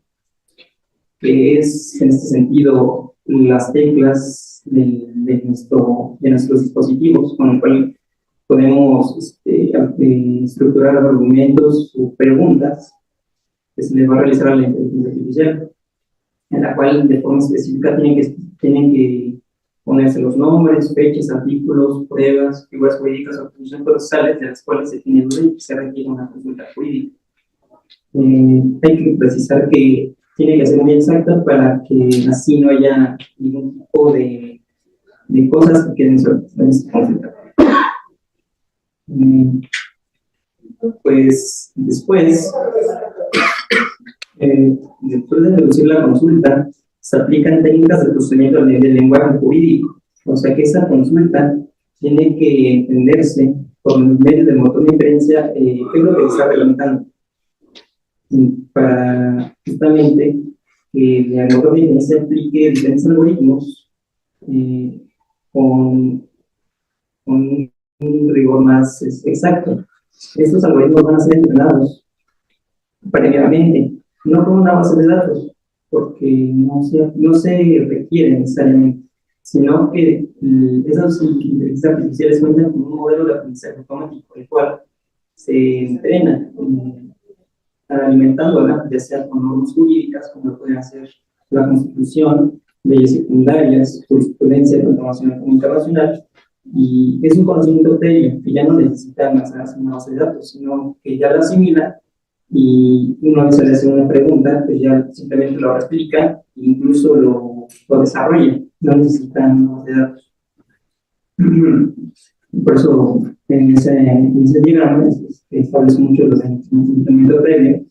que es en este sentido las teclas de nuestros dispositivos, con el cual podemos estructurar argumentos o preguntas que se les va a realizar a la inteligencia artificial, en la cual de forma específica tienen que ponerse los nombres, fechas, artículos, pruebas, figuras jurídicas o atribuciones procesales de las cuales se tiene duda y se requiere una consulta jurídica. Hay que precisar que tiene que ser muy exacta para que así no haya ningún tipo de cosas que queden sueltas en esta consulta. Pues después de reducir la consulta, se aplican técnicas de procesamiento del lenguaje jurídico, o sea que esa consulta tiene que entenderse por medio del motor de inferencia, qué es lo que se está reglamentando, para justamente que el motor de inferencia aplique diferentes algoritmos con un rigor más exacto. Estos algoritmos van a ser entrenados previamente, no con una base de datos, porque no se requiere necesariamente, sino que esas inteligencias artificiales cuentan con un modelo de aprendizaje automático, el cual se entrena alimentándola, ya sea con normas jurídicas, como pueden ser la Constitución, leyes secundarias, jurisprudencia tanto nacional como internacional, y es un conocimiento previo que ya no necesita almacenarse en una base de datos, sino que ya la asimila y una vez se le hace una pregunta, pues ya simplemente lo replica e incluso lo desarrolla, no necesita una base de datos. Por eso en ese diagrama establece mucho los entrenamiento previo.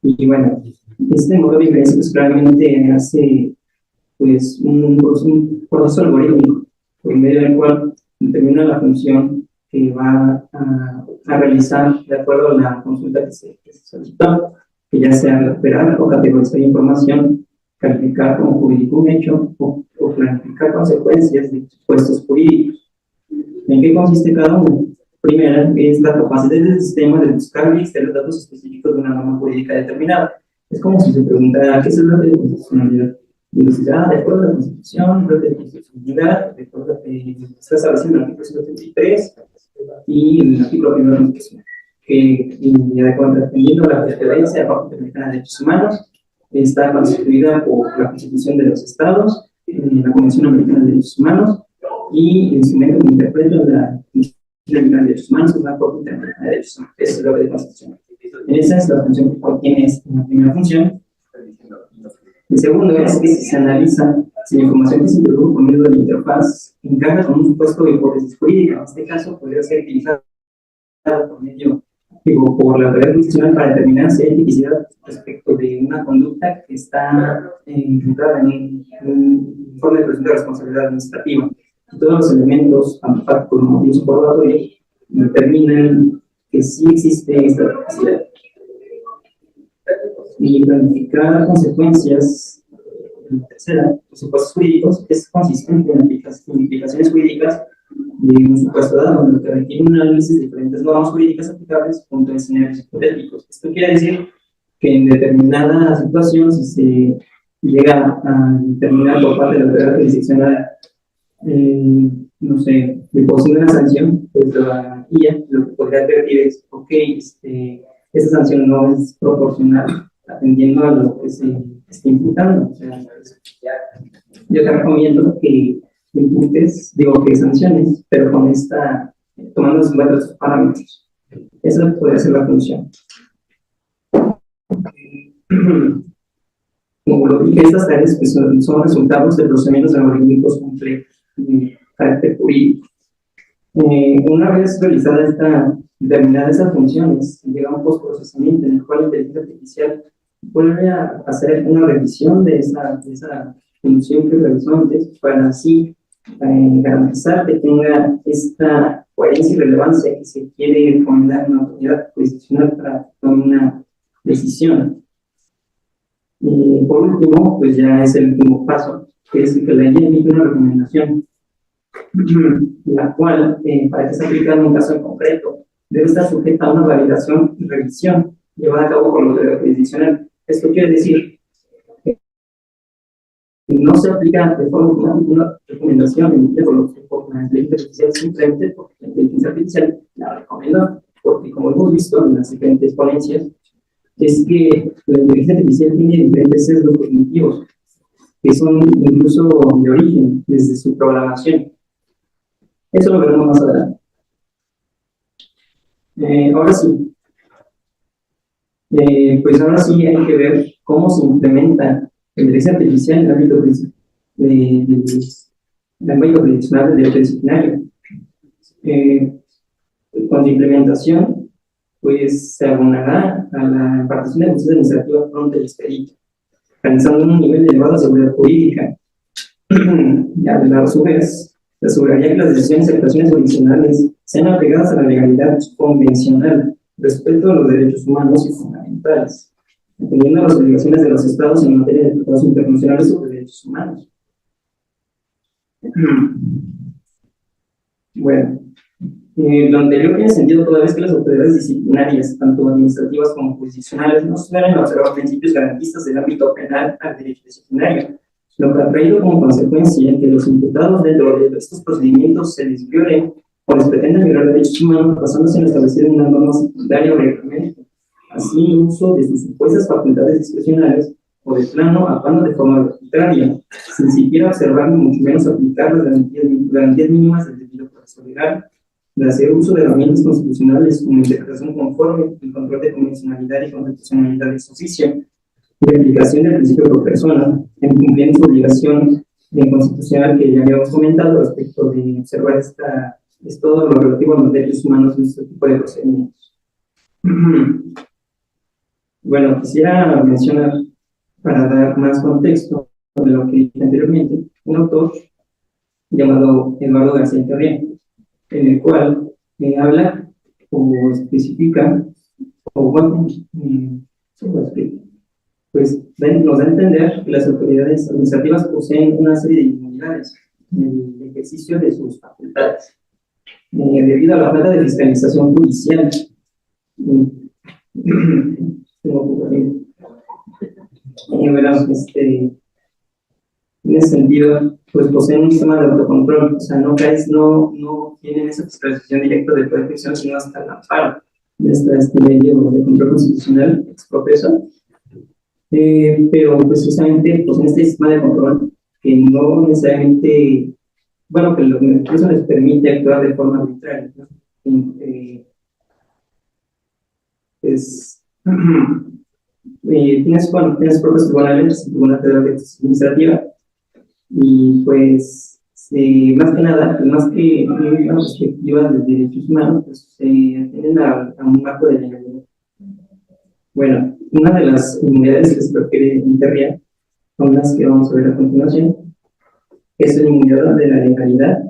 Y bueno, este modelo de inferencia pues claramente hace pues un proceso algorítmico por medio del cual determina la función que va a realizar de acuerdo a la consulta que se solicitó, que ya sea recuperar o categorizar información, calificar como jurídico un hecho o planificar consecuencias de supuestos jurídicos. ¿En qué consiste cada uno? Primera es la capacidad del sistema de buscar y extraer los datos específicos de una norma jurídica determinada. Es como si se preguntara qué es el bloque de constitucionalidad. Velocidad, de acuerdo a la Constitución, bloque de constitucionalidad, de acuerdo a está establecido en el artículo 133 y en el artículo 1 de la Constitución, que dependiendo de la presidencia de la Corte Interamericana de Derechos Humanos, está constituida por la Constitución de los Estados, la Convención Americana de Derechos Humanos y el instrumento que interpreta la Constitución Americana de Derechos Humanos es la Corte Interamericana de Derechos Humanos. Esa es la de Constitución. En esa es la función que contiene esta primera función. El segundo es que se analiza si la información que se introdujo por medio de la interfaz encaja con un supuesto de hipótesis jurídica. En este caso, podría ser utilizada por medio digo, por la autoridad constitucional para determinar si hay tipicidad respecto de una conducta que está incluida en un informe de presunción de responsabilidad administrativa. Y todos los elementos, tanto fácticos como motivos probatorios, determinan que sí existe esta tipicidad. Y planificar consecuencias, tercera, los supuestos jurídicos, es consistente en implicaciones jurídicas de un supuesto dado, lo que requiere un análisis de diferentes normas jurídicas aplicables junto a escenarios hipotéticos. Esto quiere decir que en determinada situación, si se llega a determinar por parte de la autoridad jurisdiccional, no sé, de imposición de una sanción, pues la guía lo que podría advertir es, ok, esa sanción no es proporcional atendiendo a lo que se está imputando. O sea, yo te recomiendo que imputes, digo que sanciones, pero con tomando en cuenta estos parámetros. Esa podría ser la función. Como lo dije, estas tareas pues, son resultados de procedimientos algorítmicos complejos de carácter jurídico. Una vez realizada determinada esas funciones, llega un postprocesamiento en el cual la inteligencia artificial vuelve a hacer una revisión de esa función que realizó antes para así garantizar que tenga esta coherencia y relevancia que se quiere recomendar en una autoridad jurisdiccional para tomar una decisión. Y por último, pues ya es el último paso, que es que la guía emite una recomendación, la cual, para que se aplique en un caso en concreto, debe estar sujeta a una validación y revisión llevada a cabo por la autoridad jurisdiccional. Esto quiere decir que no se aplica de forma automática una recomendación emitida por la inteligencia artificial simplemente porque la inteligencia artificial la recomendó, porque como hemos visto en las diferentes ponencias, es que la inteligencia artificial tiene diferentes sesgos cognitivos que son incluso de origen, desde su programación. Eso lo veremos más adelante. Ahora sí, pues ahora sí hay que ver cómo se implementa la inteligencia artificial en el ámbito jurisdiccional del derecho disciplinario. Con su implementación, pues se abonará a la impartición de justicia administrativa pronta y expedita, realizando un nivel elevado de seguridad jurídica. Y a su vez, se aseguraría que las decisiones y actuaciones jurisdiccionales sean apegadas a la legalidad convencional, respeto a los derechos humanos y fundamentales, atendiendo a las obligaciones de los estados en materia de tratados internacionales sobre derechos humanos. Bueno, lo anterior tiene sentido toda vez que las autoridades disciplinarias, tanto administrativas como jurisdiccionales, no suelen observar principios garantistas del ámbito penal al derecho disciplinario, lo que ha traído como consecuencia que los imputados dentro de estos procedimientos se les violen o les pretendan violar derechos humanos basándose en lo establecido en una norma secundaria o reglamento, así en uso de sus supuestas facultades discrecionales o de plano actuando de forma arbitraria, sin siquiera observar ni mucho menos aplicar las garantías mínimas del debido proceso legal, de hacer uso de herramientas constitucionales como interpretación conforme, el control de convencionalidad y constitucionalidad de oficio, y la aplicación del principio por persona, en cumpliendo su obligación constitucional que ya habíamos comentado respecto de observar es todo lo relativo a los derechos humanos en este tipo de procedimientos. Bueno, quisiera mencionar, para dar más contexto de lo que dije anteriormente, un autor llamado Eduardo García Carrión, en el cual habla o especifica, o bueno, pues nos da a entender que las autoridades administrativas poseen una serie de inmunidades en el ejercicio de sus facultades, debido a la falta de fiscalización judicial. Bueno, en ese sentido, pues poseen un sistema de autocontrol, o sea, no tienen esa fiscalización directa del Poder Judicial, sino hasta el amparo de este medio de control constitucional expropreso. Pero pues justamente pues en este sistema de control que no necesariamente, bueno, que lo que incluso les permite actuar de forma arbitraria, ¿no? Pues tienes propios tribunales, el Tribunal Federal de Justicia Administrativa, y pues más que nada, pues, más que una perspectiva de derechos humanos, pues se atienden a un marco de legalidad. Bueno, una de las inmunidades que se refiere en teoría son las que vamos a ver a continuación, que es la inmunidad de la legalidad,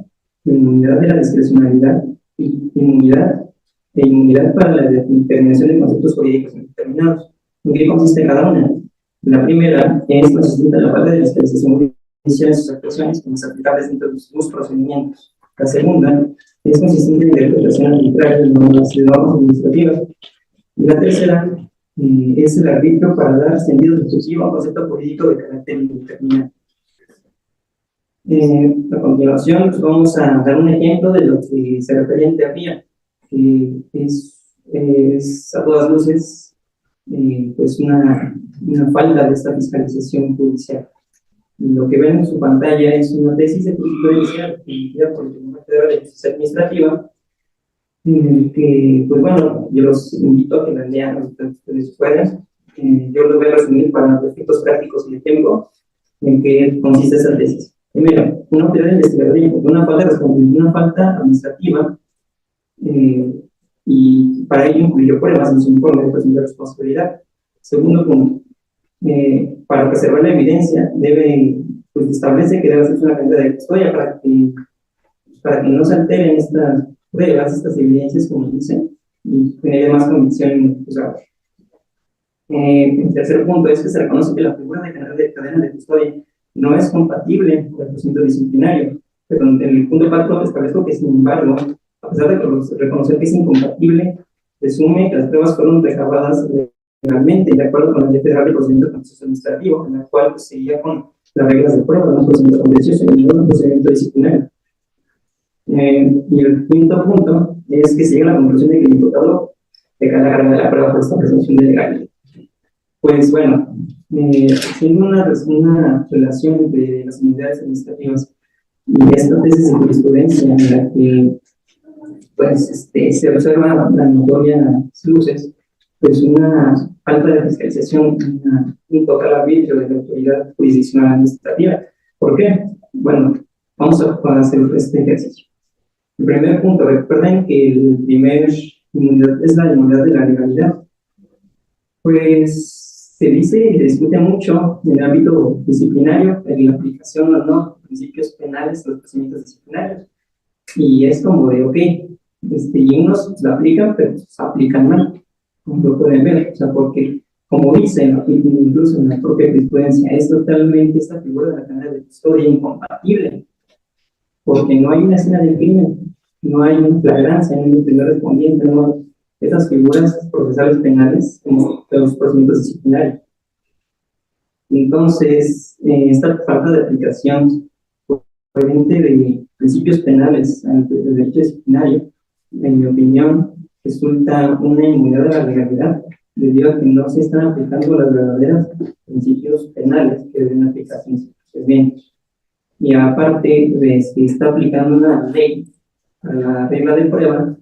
la inmunidad de la discrecionalidad y inmunidad para la determinación de conceptos jurídicos indeterminados. ¿En qué consiste cada una? La primera es consistente en la falta de dispensación judicial en sus actuaciones como aplicables dentro de sus procedimientos. La segunda es consistente en la interpretación arbitraria de normas administrativas. Y la tercera es el arbitrio para dar sentido exclusivo a un concepto jurídico de carácter indeterminado. A continuación, pues vamos a dar un ejemplo de lo que se refería en teoría, que es a todas luces pues una falta de esta fiscalización judicial. Lo que ven en su pantalla es una tesis de jurisprudencia dirigida por el Tribunal Federal de Justicia Administrativa, en el que, pues bueno, yo los invito a que la lean ustedes puedan. Yo lo voy a resumir para los efectos prácticos y de tiempo en que consiste esa tesis. Primero, una autoridad investigadora una falta administrativa, y para ello incluyó pruebas en su informe de presunción de responsabilidad. Segundo punto, para preservar la evidencia, pues establece que debe hacerse una medida de custodia para que no se alteren estas pruebas, estas evidencias, como dicen, y genere más convicción en el juzgado. El tercer punto es que se reconoce que la figura de cadena de custodia no es compatible con el procedimiento disciplinario, pero en el punto 4 establezco que, sin embargo, a pesar de reconocer que es incompatible, presume que las pruebas fueron recabadas legalmente, de acuerdo con la Ley Federal de Procedimiento Contencioso Administrativo, en la cual pues, seguía con las reglas de prueba, no procedimiento contencioso y no procedimiento disciplinario. Y el quinto punto es que se llega a la conclusión de que el imputado deja la carga de la prueba por esta presunción de legalidad. Pues bueno, siendo una relación entre las unidades administrativas y esta tesis de jurisprudencia en la que pues, se observa la notoria luces, pues una falta de fiscalización, un total arbitrio de la autoridad jurisdiccional administrativa. ¿Por qué? Bueno, vamos a hacer este ejercicio. El primer punto, recuerden que el primer inmunidad es la inmunidad de la legalidad. Pues se dice y se discute mucho en el ámbito disciplinario en la aplicación o no de principios penales en los procedimientos disciplinarios. Y es como de, ok, y unos la aplican, pero se aplican mal, como lo pueden ver, o sea, porque, como dicen, incluso en la propia jurisprudencia, es totalmente esta figura de la cadena de custodia incompatible, porque no hay una escena de crimen, no hay una flagrancia, no hay un primer respondiente, no hay estas figuras procesales penales como de los procedimientos disciplinarios. Entonces, esta falta de aplicación coherente de principios penales ante el derecho disciplinario, en mi opinión, resulta una inmunidad de la legalidad, debido a que no se están aplicando los verdaderos principios penales que deben aplicarse en sus procedimientos. Y aparte de que está aplicando una ley a la regla de prueba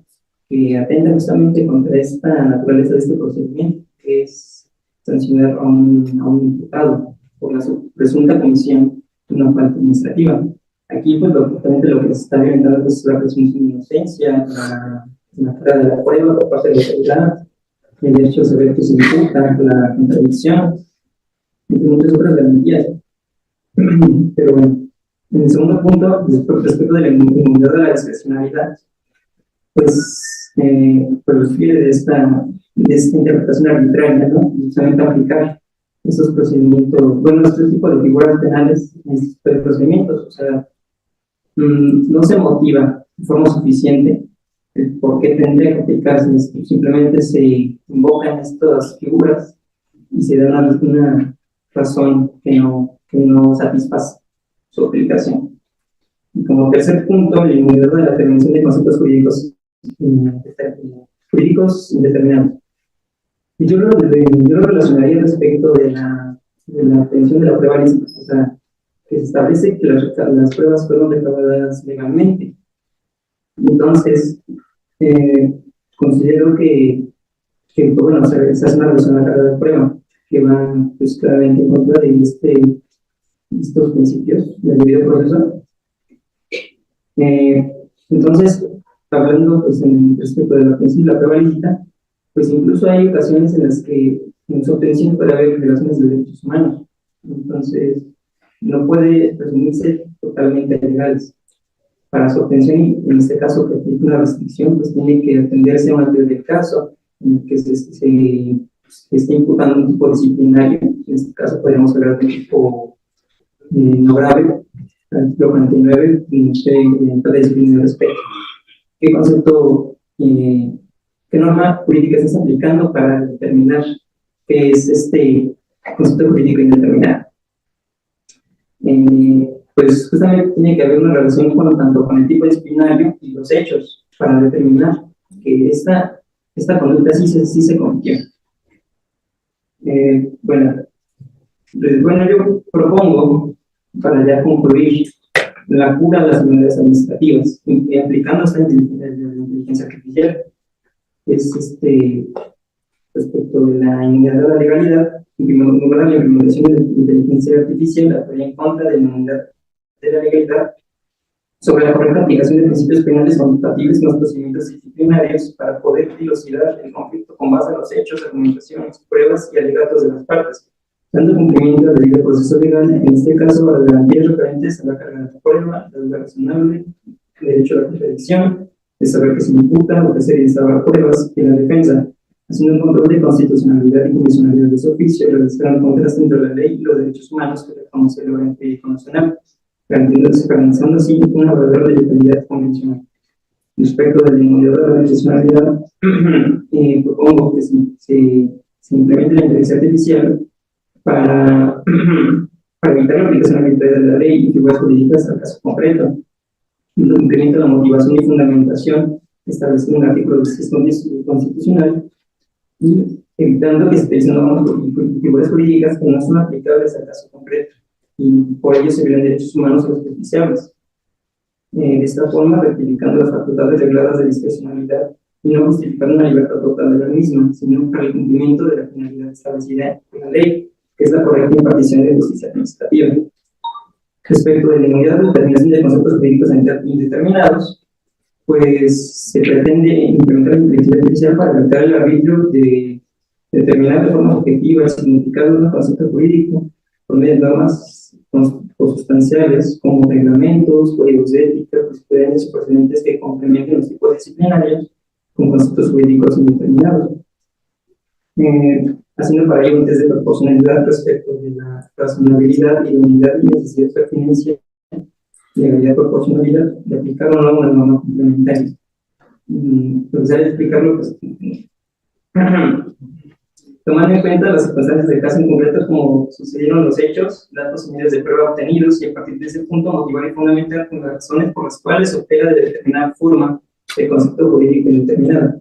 que atenta justamente contra esta naturaleza de este procedimiento, que es sancionar a un imputado por la presunta comisión de una falta administrativa. Aquí, pues, justamente lo que se está violentando es la presunción de inocencia, la carga de la prueba por parte de la autoridad, el derecho a saber que se imputa, la contradicción, entre muchas otras garantías. Pero bueno, en el segundo punto, respecto de la inmunidad de la discrecionalidad, pues refiere de esta interpretación arbitraria, ¿no? Justamente aplicar estos procedimientos, bueno, este tipo de figuras penales en estos procedimientos, o sea, no se motiva de forma suficiente el por qué tendría que aplicarse esto. Simplemente se invocan estas figuras y se da una razón que no satisface su aplicación. Y como tercer punto, la inmunidad de la determinación de conceptos jurídicos indeterminados. Y yo lo relacionaría respecto de la obtención de la prueba lícita, o sea, que se establece que las pruebas fueron recabadas legalmente. Entonces, considero que bueno, se hace una relación a la carga de prueba que va pues, claramente en contra de estos principios del debido proceso. Entonces, hablando pues, respecto de la prueba lícita, pues incluso hay ocasiones en las que en su obtención puede haber violaciones de derechos humanos. Entonces, no puede presumirse totalmente legales. Para su obtención, y en este caso que aplica una restricción, pues tiene que atenderse a una teoría del caso en el que se esté imputando un tipo disciplinario. En este caso podríamos hablar de tipo no grave, artículo 49, de disciplina de respeto. ¿Qué concepto, qué norma jurídica se está aplicando para determinar qué es este concepto jurídico indeterminado? Pues justamente tiene que haber una relación tanto con el tipo disciplinario y los hechos para determinar que esta conducta sí se cometió. Bueno, yo propongo, para ya concluir, la cura de las medidas administrativas, aplicando esta inteligencia artificial, es respecto de la inmunidad de la legalidad. En primer lugar, la implementación de la inteligencia artificial actuaría en contra de la inmunidad de la legalidad sobre la correcta aplicación de principios penales compatibles con los procedimientos disciplinarios para poder dilucidar el conflicto con base a los hechos, argumentaciones, pruebas y alegatos de las partes, dando cumplimiento al debido proceso legal, en este caso a las garantías referentes a la carga de la prueba, la duda razonable, el derecho a la contradicción, de saber que se imputa, ofrecer y desahogar pruebas, y la defensa, haciendo un control de constitucionalidad y condicionalidad de su oficio, realizando un contraste entre la ley y los derechos humanos que reconoce el orden jurídico nacional, garantizando así una verdadera legalidad convencional. Respecto de la inmunidad de la discrecionalidad, propongo que se implemente la inteligencia artificial para evitar la aplicación arbitraria de la ley y figuras jurídicas al caso concreto, el cumplimiento de la motivación y fundamentación establecido en el artículo 16 constitucional, y evitando que se utilicen normas y figuras jurídicas que no son aplicables al caso concreto, y por ello se violan derechos humanos a los justiciables. De esta forma, rectificando las facultades regladas de discrecionalidad y no justificando una libertad total de la misma, sino para el cumplimiento de la finalidad establecida en la ley, que es la correcta impartición de justicia administrativa. Respecto de la inmunidad de determinación de conceptos jurídicos indeterminados, pues se pretende implementar la inteligencia artificial para evitar el arbitrio de determinar de forma objetiva el significado de un concepto jurídico por medio de normas consustanciales como reglamentos, códigos de ética, jurisprudencias y procedimientos que complementen los tipos disciplinarios con conceptos jurídicos indeterminados. Haciendo para ello un test de proporcionalidad respecto de la razonabilidad, idoneidad y necesidad de pertinencia, legalidad, proporcionalidad, de aplicar o no una norma complementaria. Empezar a explicarlo, pues, tomando en cuenta las circunstancias del caso en concreto, como sucedieron los hechos, datos y medios de prueba obtenidos, y a partir de ese punto motivar y fundamentar con las razones por las cuales se opera de determinada forma el concepto jurídico indeterminado.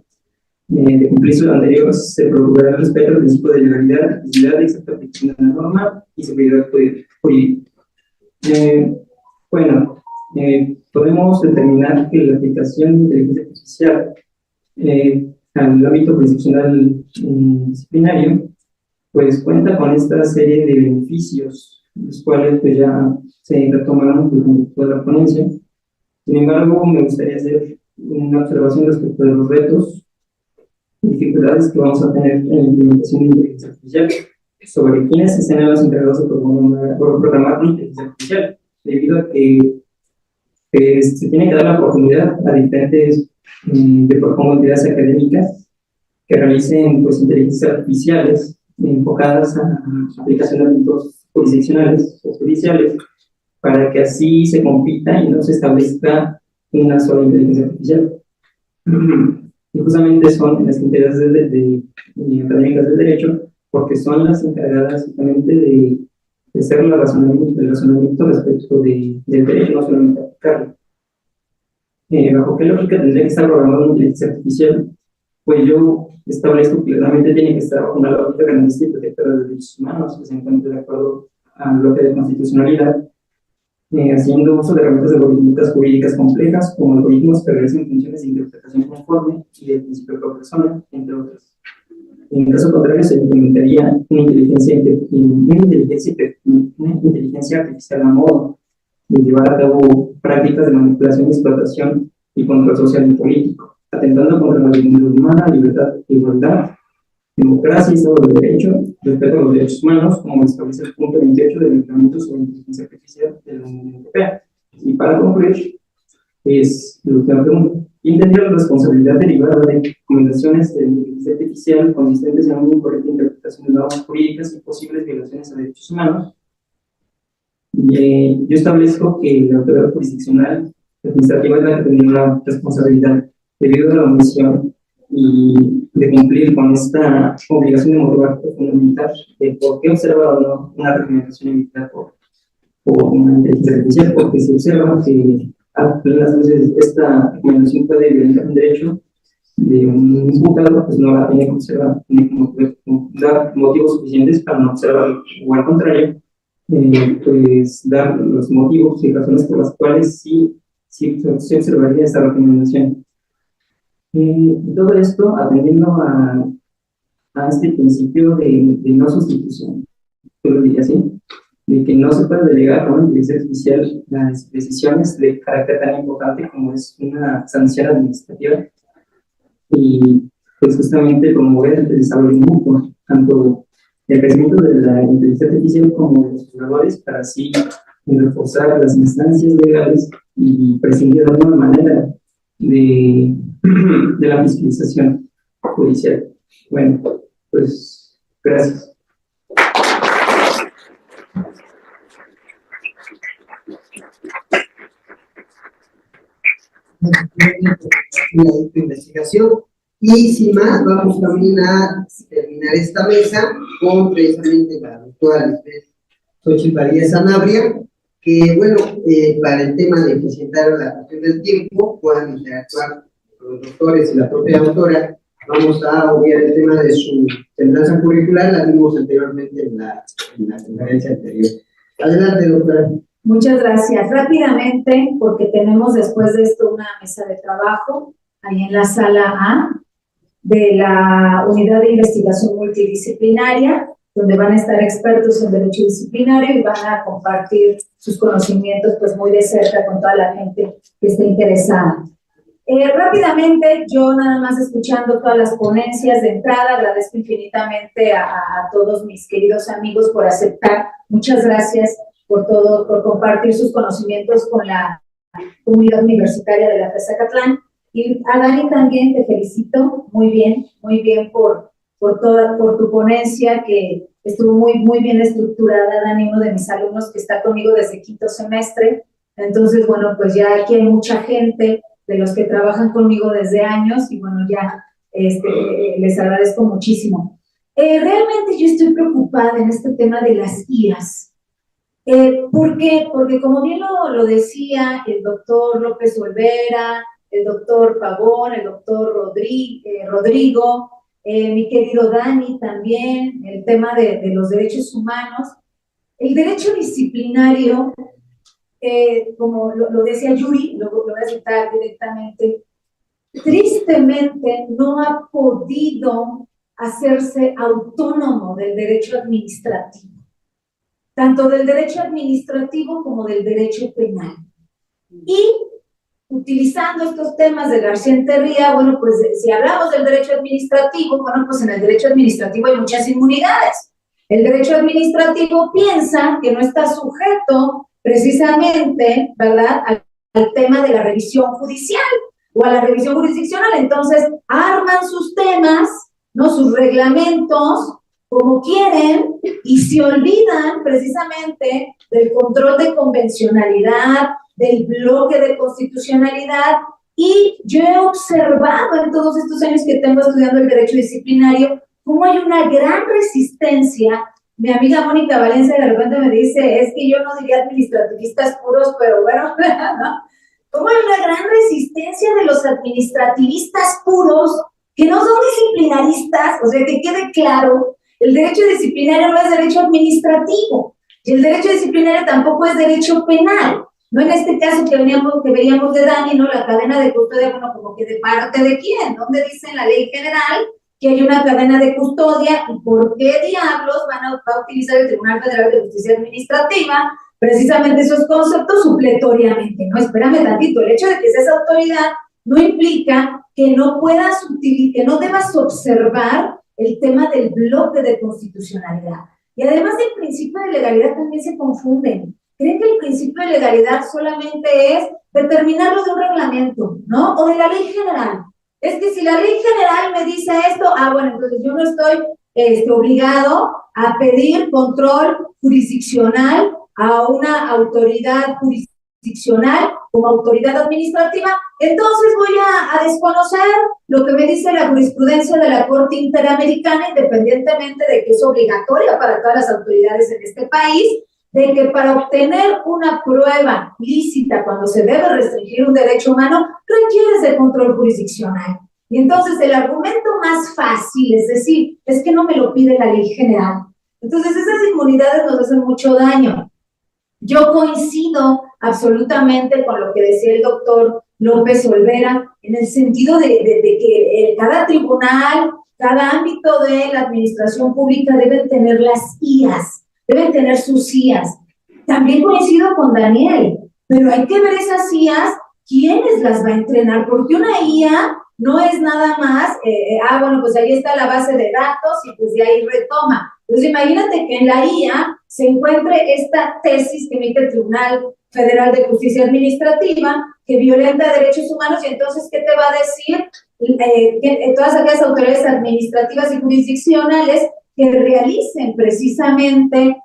De cumplir lo anterior, se procurará el respeto al principio de legalidad, equidad y exacta aplicación de la norma y seguridad jurídica. Podemos determinar que la aplicación de inteligencia artificial al ámbito jurisdiccional disciplinario, pues cuenta con esta serie de beneficios, los cuales pues ya se retomarán durante toda la ponencia. Sin embargo, me gustaría hacer una observación respecto de los retos y dificultades que vamos a tener en la implementación de inteligencia artificial, sobre quiénes serán los encargados de programar la inteligencia artificial, debido a que se tiene que dar la oportunidad a diferentes entidades académicas que realicen pues, inteligencias artificiales enfocadas a su aplicación de ámbitos jurisdiccionales o judiciales, para que así se compita y no se establezca una sola inteligencia artificial. Y justamente son las entidades académicas del derecho, porque son las encargadas justamente de hacer el razonamiento respecto del derecho, no solamente aplicarlo. ¿Bajo qué lógica tendría que estar programada una inteligencia artificial? Pues yo establezco que realmente tiene que estar bajo una lógica garantista y protectora de derechos humanos, que se encuentre de acuerdo al bloque de constitucionalidad, haciendo uso de herramientas algorítmicas jurídicas complejas, como algoritmos que realizan funciones de interpretación conforme y de principio pro persona, entre otras. En caso contrario, se implementaría una inteligencia artificial a modo, de llevar a cabo prácticas de manipulación, explotación y control social y político, atentando contra la dignidad humana, libertad, igualdad, democracia y Estado de Derecho, respeto a los derechos humanos, como establece el punto 28 del Reglamento sobre Inteligencia Artificial de la Unión Europea. Y para concluir, es lo que me pregunto: ¿quién tendría la responsabilidad derivada de recomendaciones de inteligencia artificial consistentes en una incorrecta interpretación de normas jurídicas y posibles violaciones a derechos humanos? Yo establezco que la autoridad jurisdiccional administrativa es la que tendría la responsabilidad, debido a la omisión y de cumplir con esta obligación de motivar o fundamentar de por qué observa o no una recomendación emitida por una inteligencia artificial, porque se observa que a plenas veces esta recomendación puede violentar un derecho de un imputado, pues no la tiene que observar, tiene que dar motivos suficientes para no observar, o al contrario, pues dar los motivos y razones por las cuales sí se observaría esta recomendación. Todo esto atendiendo a este principio de no sustitución, yo lo diría así, de que no se puede delegar a una inteligencia artificial las decisiones de carácter tan importante como es una sanción administrativa, y pues justamente promover el desarrollo mutuo, tanto el crecimiento de la inteligencia artificial como de los jugadores, para así reforzar las instancias legales y prescindir de alguna manera de la fiscalización judicial. Bueno, pues gracias. La investigación. Y sin más, vamos también a terminar esta mesa con precisamente la doctora Xochitl Padilla Sanabria, que bueno, para el tema de presentar la cuestión del tiempo, puedan interactuar con los doctores y la propia autora. Vamos a obviar el tema de su semblanza curricular, la vimos anteriormente en la conferencia anterior. Adelante, doctora. Muchas gracias. Rápidamente, porque tenemos después de esto una mesa de trabajo ahí en la sala A de la Unidad de Investigación Multidisciplinaria, donde van a estar expertos en derecho disciplinario y van a compartir sus conocimientos pues muy de cerca con toda la gente que esté interesada. Rápidamente, yo nada más escuchando todas las ponencias de entrada, agradezco infinitamente a todos mis queridos amigos por aceptar. Muchas gracias por todo, por compartir sus conocimientos con la comunidad universitaria de la FES Zacatlán. Y a Dani también te felicito, muy bien por tu ponencia, que estuvo muy bien estructurada. Dani, uno de mis alumnos que está conmigo desde quinto semestre. Entonces, bueno, pues ya aquí hay mucha gente de los que trabajan conmigo desde años y bueno, ya les agradezco muchísimo. Realmente yo estoy preocupada en este tema de las IAs. ¿Por qué? Porque como bien lo decía el doctor López Olvera, el doctor Pavón, el doctor Rodrigo, mi querido Dani también, el tema de los derechos humanos, el derecho disciplinario, como lo decía Yuri, lo voy a citar directamente, tristemente no ha podido hacerse autónomo del derecho administrativo, tanto del derecho administrativo como del derecho penal. Y utilizando estos temas de García-Enterría, bueno, pues si hablamos del derecho administrativo, bueno, pues en el derecho administrativo hay muchas inmunidades. El derecho administrativo piensa que no está sujeto precisamente, ¿verdad?, al tema de la revisión judicial o a la revisión jurisdiccional. Entonces, arman sus temas, ¿no?, sus reglamentos, como quieren, y se olvidan precisamente del control de convencionalidad, del bloque de constitucionalidad. Y yo he observado en todos estos años que tengo estudiando el derecho disciplinario cómo hay una gran resistencia. Mi amiga Mónica Valencia de repente me dice, es que yo no diría administrativistas puros, pero bueno, ¿no? Cómo hay una gran resistencia de los administrativistas puros que no son disciplinaristas. O sea, que quede claro, el derecho disciplinario no es derecho administrativo y el derecho disciplinario tampoco es derecho penal. No en este caso que veíamos de Dani, ¿no? La cadena de custodia, bueno, como que de parte de quién, ¿dónde dice en la ley general que hay una cadena de custodia y por qué diablos va a utilizar el Tribunal Federal de Justicia Administrativa precisamente esos conceptos supletoriamente, ¿no? Espérame tantito, el hecho de que seas autoridad no implica que no puedas que no debas observar el tema del bloque de constitucionalidad. Y además el principio de legalidad también se confunden. Creen que el principio de legalidad solamente es determinarlo de un reglamento, ¿no? O de la ley general. Es que si la ley general me dice esto, bueno, entonces yo no estoy obligado a pedir control jurisdiccional a una autoridad jurisdiccional como autoridad administrativa, entonces voy a desconocer lo que me dice la jurisprudencia de la Corte Interamericana, independientemente de que es obligatoria para todas las autoridades en este país, de que para obtener una prueba lícita cuando se debe restringir un derecho humano, requieres de control jurisdiccional. Y entonces el argumento más fácil es decir, es que no me lo pide la ley general. Entonces esas inmunidades nos hacen mucho daño. Yo coincido absolutamente con lo que decía el doctor López Olvera, en el sentido de que cada tribunal, cada ámbito de la administración pública deben tener las IAS, deben tener sus IAS. También coincido con Daniel, pero hay que ver esas IAS, quiénes las va a entrenar, porque una IA no es nada más, bueno, pues ahí está la base de datos y pues de ahí retoma. Entonces imagínate que en la IA se encuentre esta tesis que emite el Tribunal Federal de Justicia Administrativa que violenta derechos humanos y entonces, ¿qué te va a decir? Todas aquellas autoridades administrativas y jurisdiccionales que realicen precisamente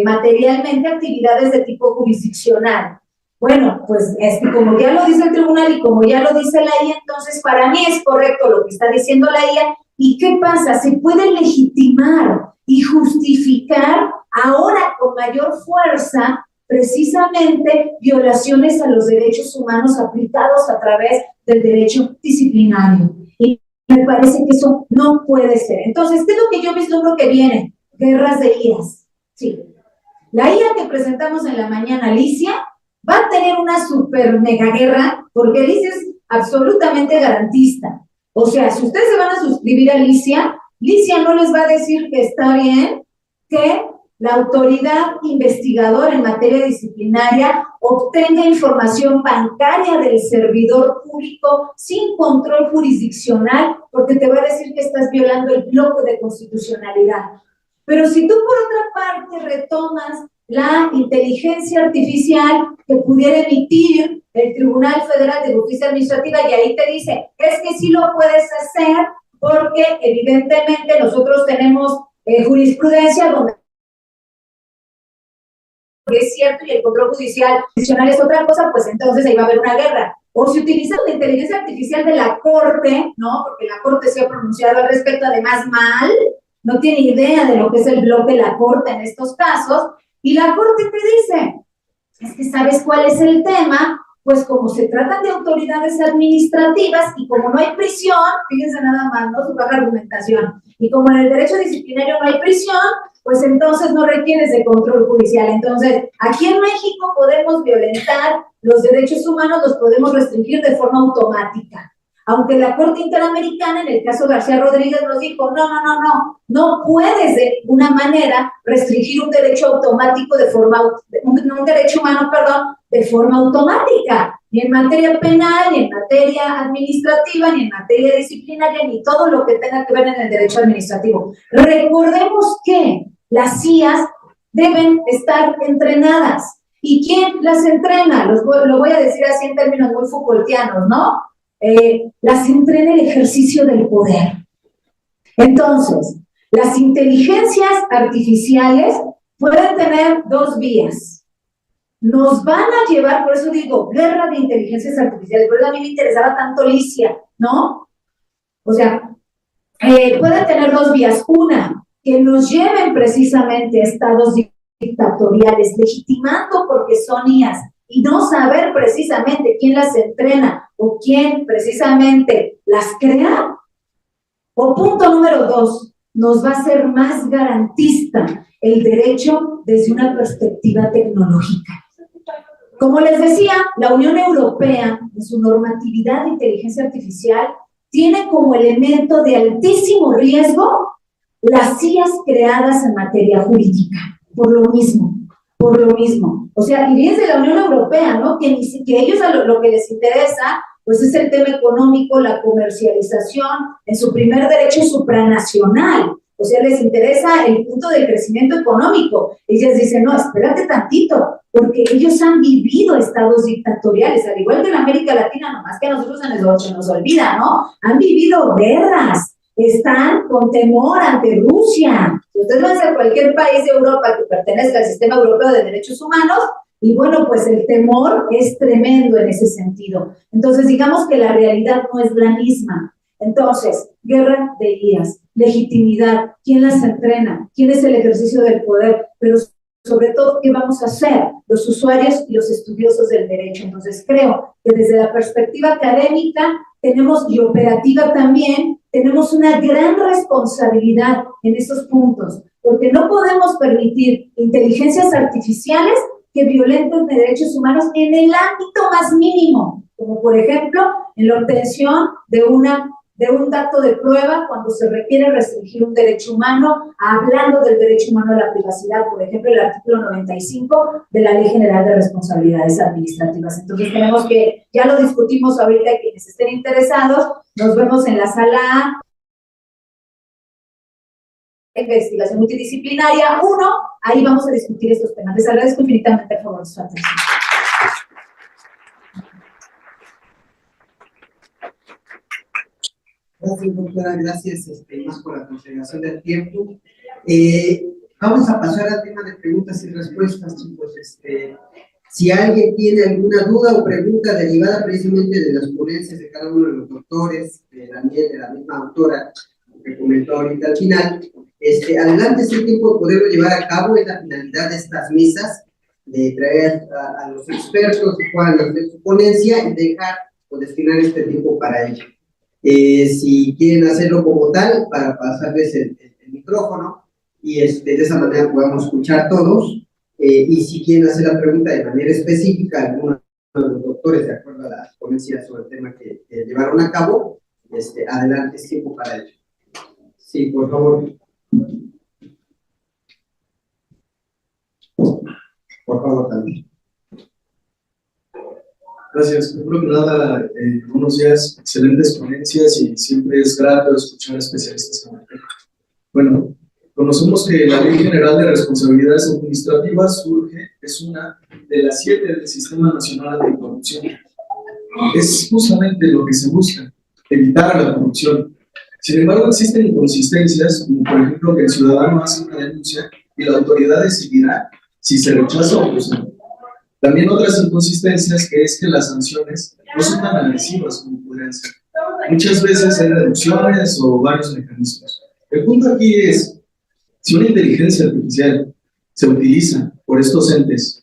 materialmente actividades de tipo jurisdiccional. Bueno, pues como ya lo dice el tribunal y como ya lo dice la IA, entonces para mí es correcto lo que está diciendo la IA. ¿Y qué pasa? Se puede legitimar y justificar ahora con mayor fuerza precisamente violaciones a los derechos humanos aplicados a través del derecho disciplinario. Y me parece que eso no puede ser. Entonces, ¿qué es lo que yo vislumbro que viene? Guerras de IAs. Sí. La IA que presentamos en la mañana, Alicia, va a tener una super mega guerra, porque Alicia es absolutamente garantista. O sea, si ustedes se van a suscribir a Alicia no les va a decir que está bien que la autoridad investigadora en materia disciplinaria obtenga información bancaria del servidor público sin control jurisdiccional, porque te va a decir que estás violando el bloque de constitucionalidad. Pero si tú por otra parte retomas la inteligencia artificial que pudiera emitir el Tribunal Federal de Justicia Administrativa y ahí te dice, es que sí lo puedes hacer porque evidentemente nosotros tenemos jurisprudencia donde es cierto y el control judicial adicional es otra cosa, pues entonces ahí va a haber una guerra. O si utilizan la inteligencia artificial de la Corte, ¿no? Porque la Corte se ha pronunciado al respecto, además mal, no tiene idea de lo que es el bloque de la Corte en estos casos, y la Corte te dice, es que ¿sabes cuál es el tema? Pues como se tratan de autoridades administrativas y como no hay prisión, fíjense nada más, ¿no? Su baja argumentación, y como en el derecho disciplinario no hay prisión, pues entonces no requieres de control judicial. Entonces, aquí en México podemos violentar los derechos humanos, los podemos restringir de forma automática. Aunque la Corte Interamericana, en el caso de García Rodríguez, nos dijo, no puedes de una manera restringir un derecho automático de forma, un derecho humano, perdón, de forma automática, ni en materia penal, ni en materia administrativa, ni en materia disciplinaria, ni todo lo que tenga que ver en el derecho administrativo. Recordemos que las IAs deben estar entrenadas. ¿Y quién las entrena? Lo voy a decir así en términos muy Foucaultianos, ¿no? Las entrena el ejercicio del poder. Entonces, las inteligencias artificiales pueden tener dos vías. Nos van a llevar, por eso digo, guerra de inteligencias artificiales, por eso a mí me interesaba tanto Alicia, ¿no? O sea, pueden tener dos vías. Una, que nos lleven precisamente a estados dictatoriales, legitimando porque son IAs, y no saber precisamente quién las entrena o quién precisamente las crea. O punto número dos, nos va a ser más garantista el derecho desde una perspectiva tecnológica. Como les decía, la Unión Europea, en su normatividad de inteligencia artificial, tiene como elemento de altísimo riesgo las IAs creadas en materia jurídica, por lo mismo. por lo mismo. O sea, y fíjense la Unión Europea, ¿no? Que ellos a lo que les interesa, pues es el tema económico, la comercialización, en su primer derecho supranacional. O sea, les interesa el punto del crecimiento económico. Ellas dicen, no, espérate tantito, porque ellos han vivido estados dictatoriales, al igual que en América Latina, nomás que a nosotros se nos olvida, ¿no? Han vivido guerras, están con temor ante Rusia. Ustedes van a ser cualquier país de Europa que pertenezca al sistema europeo de derechos humanos, y bueno, pues el temor es tremendo en ese sentido. Entonces, digamos que la realidad no es la misma. Entonces, guerra de ideas, legitimidad, ¿quién las entrena? ¿Quién es el ejercicio del poder? Pero sobre todo, ¿qué vamos a hacer los usuarios y los estudiosos del derecho? Entonces, creo que desde la perspectiva académica tenemos, y operativa también, tenemos una gran responsabilidad en estos puntos, porque no podemos permitir inteligencias artificiales que violenten derechos humanos en el ámbito más mínimo, como por ejemplo en la obtención de un dato de prueba cuando se requiere restringir un derecho humano, hablando del derecho humano a la privacidad, por ejemplo, el artículo 95 de la Ley General de Responsabilidades Administrativas. Entonces tenemos que, ya lo discutimos ahorita, quienes estén interesados, nos vemos en la sala A, investigación multidisciplinaria 1, ahí vamos a discutir estos temas. Les agradezco infinitamente el favor de su atención. Gracias, doctora, gracias más por la consideración del tiempo. Vamos a pasar al tema de preguntas y respuestas, chicos. Si alguien tiene alguna duda o pregunta derivada precisamente de las ponencias de cada uno de los doctores, también de la misma autora que comentó ahorita al final, adelante, es el tiempo de poderlo llevar a cabo. Es la finalidad de estas mesas, de traer a los expertos que puedan hacer su ponencia y dejar o destinar este tiempo para ello. Si quieren hacerlo como tal, para pasarles el micrófono y de esa manera podamos escuchar todos, y si quieren hacer la pregunta de manera específica, algunos de los doctores, de acuerdo a las ponencias sobre el tema que llevaron a cabo, adelante, es tiempo para ello. Sí, por favor. Por favor, también. Gracias. Primero que nada, buenos días, excelentes ponencias y siempre es grato escuchar a especialistas como usted. Bueno, conocemos que la Ley General de Responsabilidades Administrativas es una de las 7 del Sistema Nacional Anticorrupción. Es justamente lo que se busca, evitar la corrupción. Sin embargo, existen inconsistencias, como por ejemplo que el ciudadano hace una denuncia y la autoridad decidirá si se rechaza o no. También otras inconsistencias, que es que las sanciones no son tan agresivas como podrían ser. Muchas veces hay reducciones o varios mecanismos. El punto aquí es, si una inteligencia artificial se utiliza por estos entes,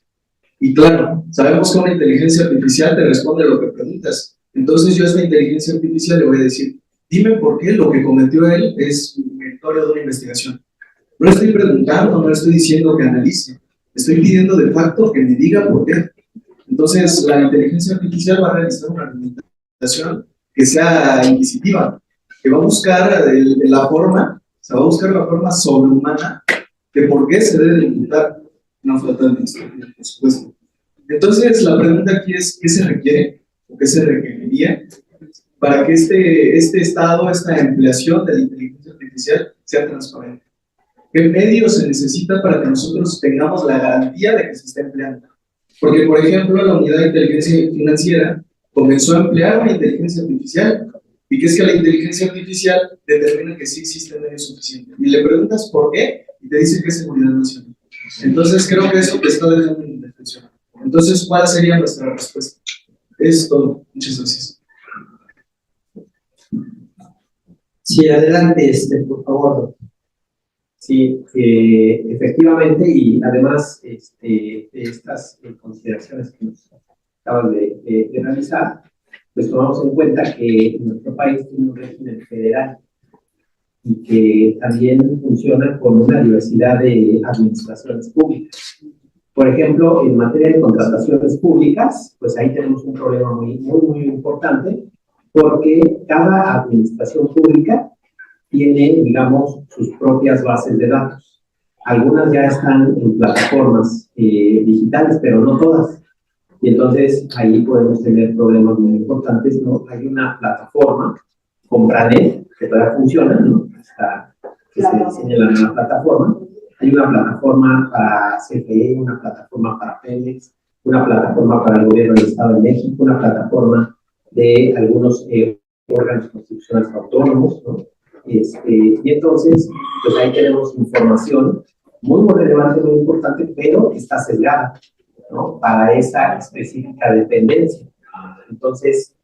y claro, sabemos que una inteligencia artificial te responde lo que preguntas, entonces yo a esta inteligencia artificial le voy a decir, dime por qué lo que cometió él es meritorio de una investigación. No le estoy preguntando, no le estoy diciendo que analice. Estoy pidiendo de facto que me diga por qué. Entonces, la inteligencia artificial va a realizar una argumentación que sea inquisitiva, que va a buscar la forma sobrehumana de por qué se debe imputar una falta administrativa, por supuesto. Entonces, la pregunta aquí es, ¿qué se requiere o qué se requeriría para que este estado, esta empleación de la inteligencia artificial sea transparente? ¿Qué medios se necesita para que nosotros tengamos la garantía de que se está empleando? Porque, por ejemplo, la unidad de inteligencia financiera comenzó a emplear una inteligencia artificial, y que es que la inteligencia artificial determina que sí existen medios suficientes. Y le preguntas por qué, y te dice que es seguridad nacional. Entonces, creo que eso te está dejando en indefensión. Entonces, ¿cuál sería nuestra respuesta? Es todo. Muchas gracias. Sí, adelante, por favor. Sí, efectivamente, y además de estas consideraciones que nos acaban de realizar, pues tomamos en cuenta que nuestro país tiene un régimen federal y que también funciona con una diversidad de administraciones públicas. Por ejemplo, en materia de contrataciones públicas, pues ahí tenemos un problema muy importante, porque cada administración pública tiene, digamos, sus propias bases de datos. Algunas ya están en plataformas digitales, pero no todas. Y entonces ahí podemos tener problemas muy importantes, ¿no? Hay una plataforma, Compranet, que todavía funciona, ¿no? Hasta que se diseñe la nueva plataforma. Hay una plataforma para CFE, una plataforma para Pemex, una plataforma para el gobierno del Estado de México, una plataforma de algunos órganos constitucionales autónomos, ¿no? Y entonces, pues ahí tenemos información muy relevante, muy importante, pero está sesgada, ¿no? Para esa específica dependencia. Entonces,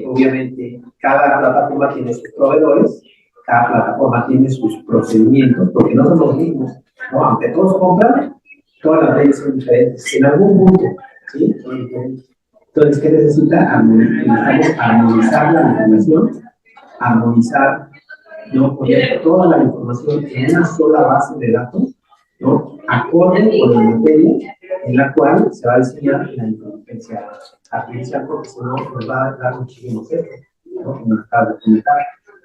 obviamente, cada plataforma tiene sus proveedores, cada plataforma tiene sus procedimientos, porque no son los mismos, ¿no? Aunque todos compran, todas las leyes son diferentes, en algún punto, ¿sí? Son diferentes. Entonces, ¿qué necesita? Necesitamos armonizar la información, armonizar, ¿no? Poner toda la información en una sola base de datos, ¿no? Acorde con la materia en la cual se va a diseñar la inteligencia artificial, porque si no nos va a dar muchísimo efecto, ¿no? Como acaba de comentar.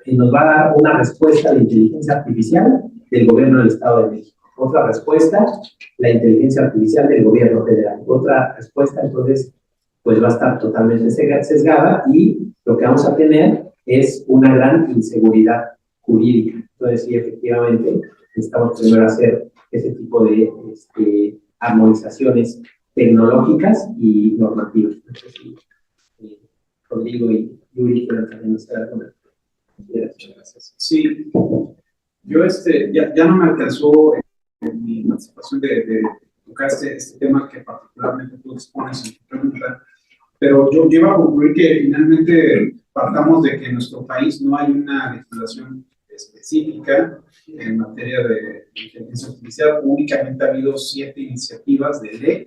Y nos va a dar una respuesta a la inteligencia artificial del gobierno del Estado de México. Otra respuesta, la inteligencia artificial del gobierno federal. Otra respuesta, entonces, pues va a estar totalmente sesgada y lo que vamos a tener es una gran inseguridad jurídica. Entonces, sí, efectivamente, necesitamos primero hacer ese tipo de armonizaciones tecnológicas y normativas. Entonces, sí, Rodrigo y Yuri quieren también hacer algo. Gracias. Sí, yo ya no me alcanzó en mi participación de tocar este tema que particularmente tú expones en tu pregunta, pero yo iba a concluir que finalmente partamos de que en nuestro país no hay una legislación específica en materia de inteligencia artificial. Únicamente ha habido 7 iniciativas de ley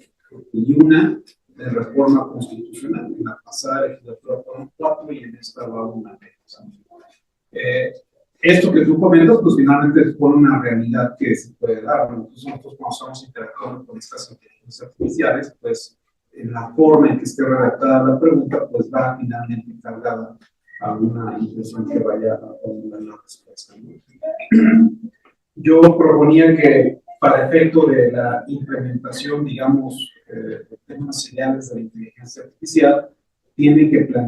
y una de reforma constitucional. En la pasada legislatura fueron 4 y en esta va una ley. Esto que tú comentas, pues finalmente es por una realidad que se puede dar. Entonces nosotros cuando estamos interactuando con estas inteligencias artificiales, pues en la forma en que esté redactada la pregunta, pues va finalmente cargada a una impresión que vaya a formular la respuesta. Yo proponía que para efecto de la implementación, digamos, de temas ideales de la inteligencia artificial,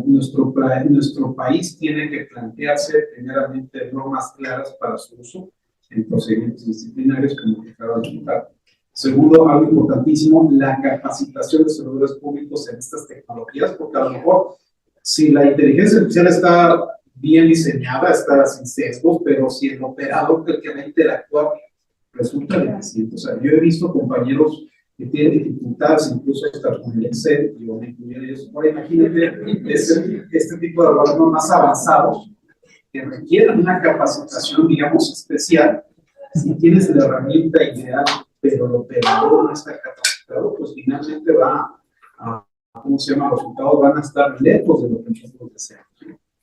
nuestro país tiene que plantearse primeramente normas claras para su uso en procedimientos disciplinarios, como que acaba de comentar. Segundo, algo importantísimo, la capacitación de servidores públicos en estas tecnologías, porque a lo mejor si la inteligencia artificial está bien diseñada, está sin sesgos, pero si el operador que va a interactuar resulta deficiente. O sea, yo he visto compañeros que tienen dificultades, incluso hasta con el Excel, y yo me incluyo en ellos. Ahora imagínate este tipo de algoritmos más avanzados que requieren una capacitación, digamos, especial. Si tienes la herramienta ideal, pero el operador no está capacitado, pues finalmente va a, ¿cómo se llama? Los resultados van a estar lejos de lo que nosotros deseamos.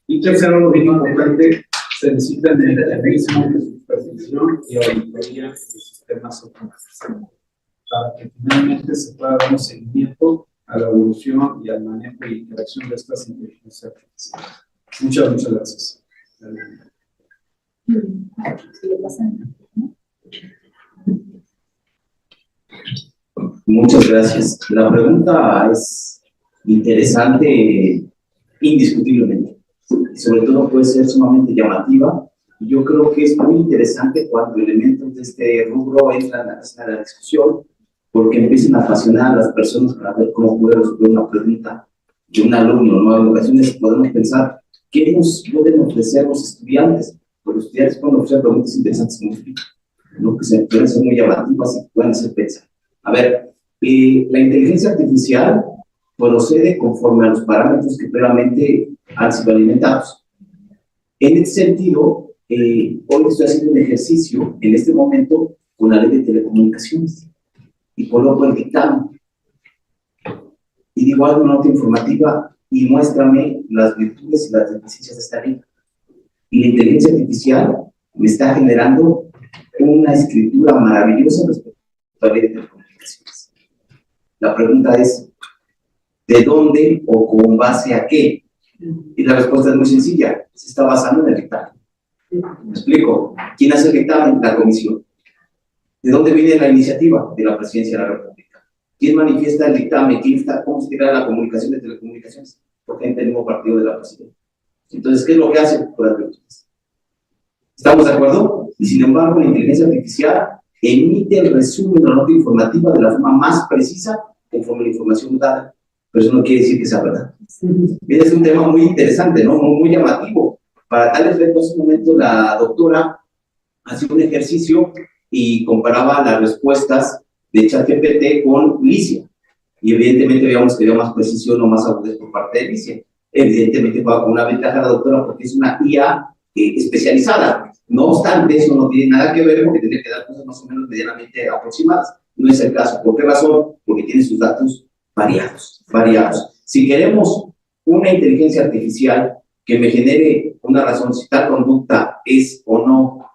Y tercero, lo bien importante, se necesita mecanismos de supervisión y auditoría de sistemas automatizados, para que finalmente se pueda dar un seguimiento a la evolución y al manejo y interacción de estas inteligencias artificiales. Muchas gracias. Muchas gracias. La pregunta es interesante indiscutiblemente. Y sobre todo puede ser sumamente llamativa. Yo creo que es muy interesante cuando elementos de este rubro entran a la discusión, porque empiezan a apasionar a las personas para ver cómo poder resolver una pregunta de un alumno, ¿no? En ocasiones podemos pensar, ¿qué nos pueden ofrecer los estudiantes? Pues los estudiantes pueden ofrecer preguntas interesantes, ¿no? Que se pueden ser muy llamativas y pueden hacer pensar. A ver, la inteligencia artificial procede conforme a los parámetros que previamente han sido alimentados. En este sentido, hoy estoy haciendo un ejercicio en este momento con la ley de telecomunicaciones y coloco el dictamen y digo algo una nota informativa y muéstrame las virtudes y las deficiencias de esta ley. Y la inteligencia artificial me está generando una escritura maravillosa respecto a la ley de telecomunicaciones. La pregunta es, ¿de dónde o con base a qué? Y la respuesta es muy sencilla, se está basando en el dictamen. ¿Me explico? ¿Quién hace el dictamen? La comisión. ¿De dónde viene la iniciativa? De la Presidencia de la República. ¿Quién manifiesta el dictamen? ¿Cómo se tira la comunicación de telecomunicaciones? Porque hay el mismo partido de la Presidencia. Entonces, ¿qué es lo que hace? ¿Estamos de acuerdo? Y sin embargo, la inteligencia artificial emite el resumen de la nota informativa de la forma más precisa conforme la información dada. Pero eso no quiere decir que sea verdad. Bien, es un tema muy interesante, ¿no? Muy llamativo. Para tal efecto, en ese momento la doctora hacía un ejercicio y comparaba las respuestas de ChatGPT con Licia. Y evidentemente veíamos que había más precisión o más agudez por parte de Licia. Evidentemente va con una ventaja la doctora porque es una IA especializada. No obstante, eso no tiene nada que ver porque tiene que dar cosas más o menos medianamente aproximadas. No es el caso. ¿Por qué razón? Porque tiene sus datos variados. Si queremos una inteligencia artificial que me genere una razón si tal conducta es o no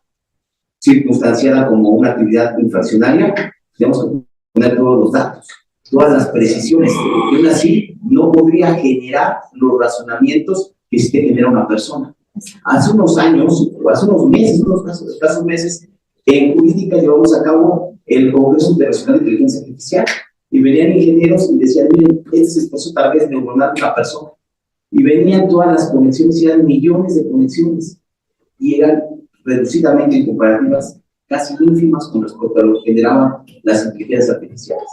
circunstanciada como una actividad infraccionaria, tenemos que poner todos los datos, todas las precisiones, y aún así no podría generar los razonamientos que sí te genera una persona. Hace unos años, o hace unos meses, escasos meses, en jurídica llevamos a cabo el Congreso Internacional de Inteligencia Artificial, y venían ingenieros y decían, miren, este es el esfuerzo tal vez neuronal de una persona, y venían todas las conexiones, y eran millones de conexiones, y eran reducidamente comparativas casi ínfimas con respecto a lo que generaban las inteligencias artificiales.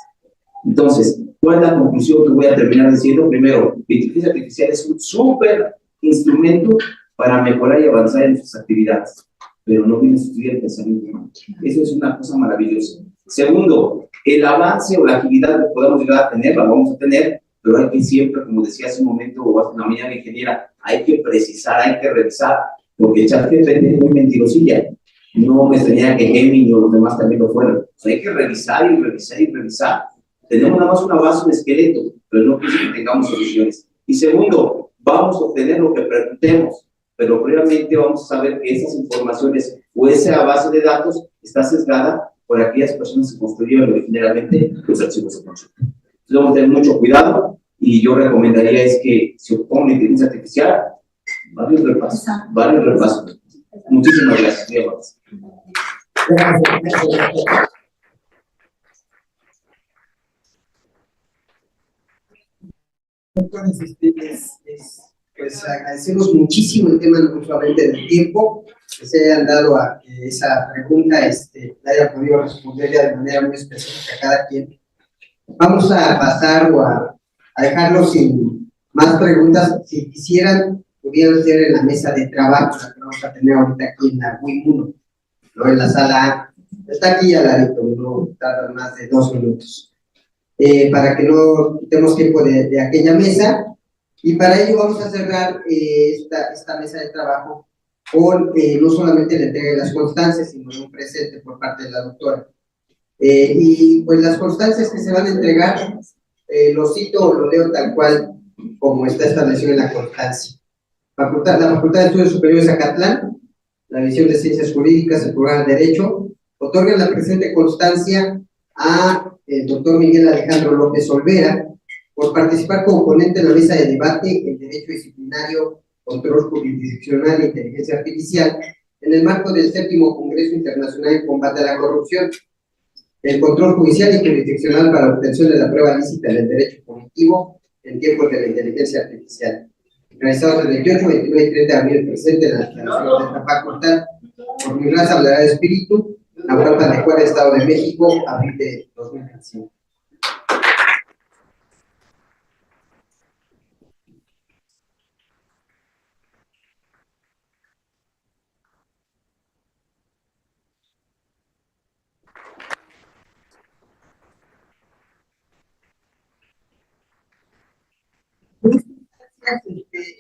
Entonces, ¿cuál es la conclusión que voy a terminar diciendo? Primero, la inteligencia artificial es un súper instrumento para mejorar y avanzar en sus actividades, pero no viene a sustituir el pensamiento humano. Eso es una cosa maravillosa. Segundo, el avance o la agilidad que podamos llegar a tener, la vamos a tener, pero hay que siempre, como decía hace un momento, o hace una mañana ingeniera, hay que precisar, hay que revisar, porque ChatGPT es muy mentirosilla. No me extrañaría que Gemini o los demás también lo fueran. O sea, hay que revisar y revisar y revisar. Tenemos nada más una base, un esqueleto, pero no quiere que tengamos soluciones. Y segundo, vamos a obtener lo que preguntemos, pero previamente vamos a saber que esas informaciones o esa base de datos está sesgada por aquellas personas que construyeron originalmente los archivos de consulta. Entonces vamos a tener mucho cuidado y yo recomendaría es que se oponga la inteligencia artificial, varios repasos. Muchísimas gracias. Entonces, pues agradecemos muchísimo el tema, no solamente del tiempo, que se hayan dado a que esa pregunta la haya podido responder ya de manera muy específica a cada quien. Vamos a pasar o a dejarlo sin más preguntas. Si quisieran, pudieran ser en la mesa de trabajo, la que vamos a tener ahorita aquí en la WIM 1, ¿no? En la sala A. Está aquí al ladito, no tarda más de 2 minutos. Para que no quitemos tiempo de aquella mesa, y para ello vamos a cerrar esta mesa de trabajo con no solamente la entrega de las constancias, sino un presente por parte de la doctora. Y pues las constancias que se van a entregar, lo cito o lo leo tal cual como está establecido en la constancia. La Facultad de Estudios Superiores Acatlán, la División de Ciencias Jurídicas, el Programa de Derecho, otorga la presente constancia a el doctor Miguel Alejandro López Olvera por participar como ponente en la mesa de debate en Derecho Disciplinario, Control Jurisdiccional e Inteligencia Artificial en el marco del 7º Congreso Internacional en Combate a la Corrupción, el control judicial y jurisdiccional para la obtención de la prueba lícita del derecho cognitivo en tiempos de la inteligencia artificial, realizados el 28, 29 y 30 de abril presente en la instalación de esta facultad por mi raza hablará de espíritu, la Puerta de Juárez, Estado de México, abril de 2025.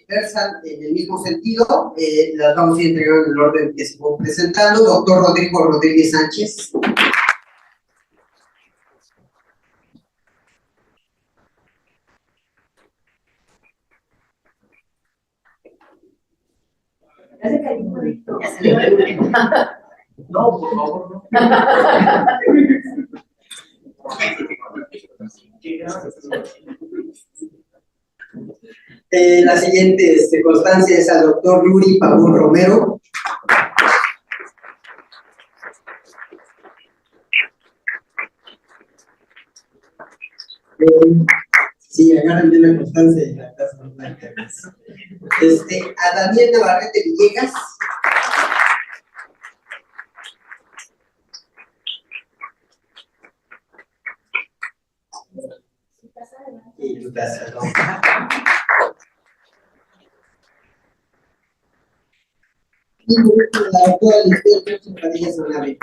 Versan en el mismo sentido, las vamos a ir entregando en el orden que se fue presentando. Doctor Rodrigo Rodríguez Sánchez. No, por favor, no. La siguiente constancia es al doctor Yuri Pavón Romero. Sí, agarren bien la constancia y la taza blanca. A Daniel Navarrete Villegas. Y tu taza, ¿no? Y la doctora Lisbeth Padilla Sanabria.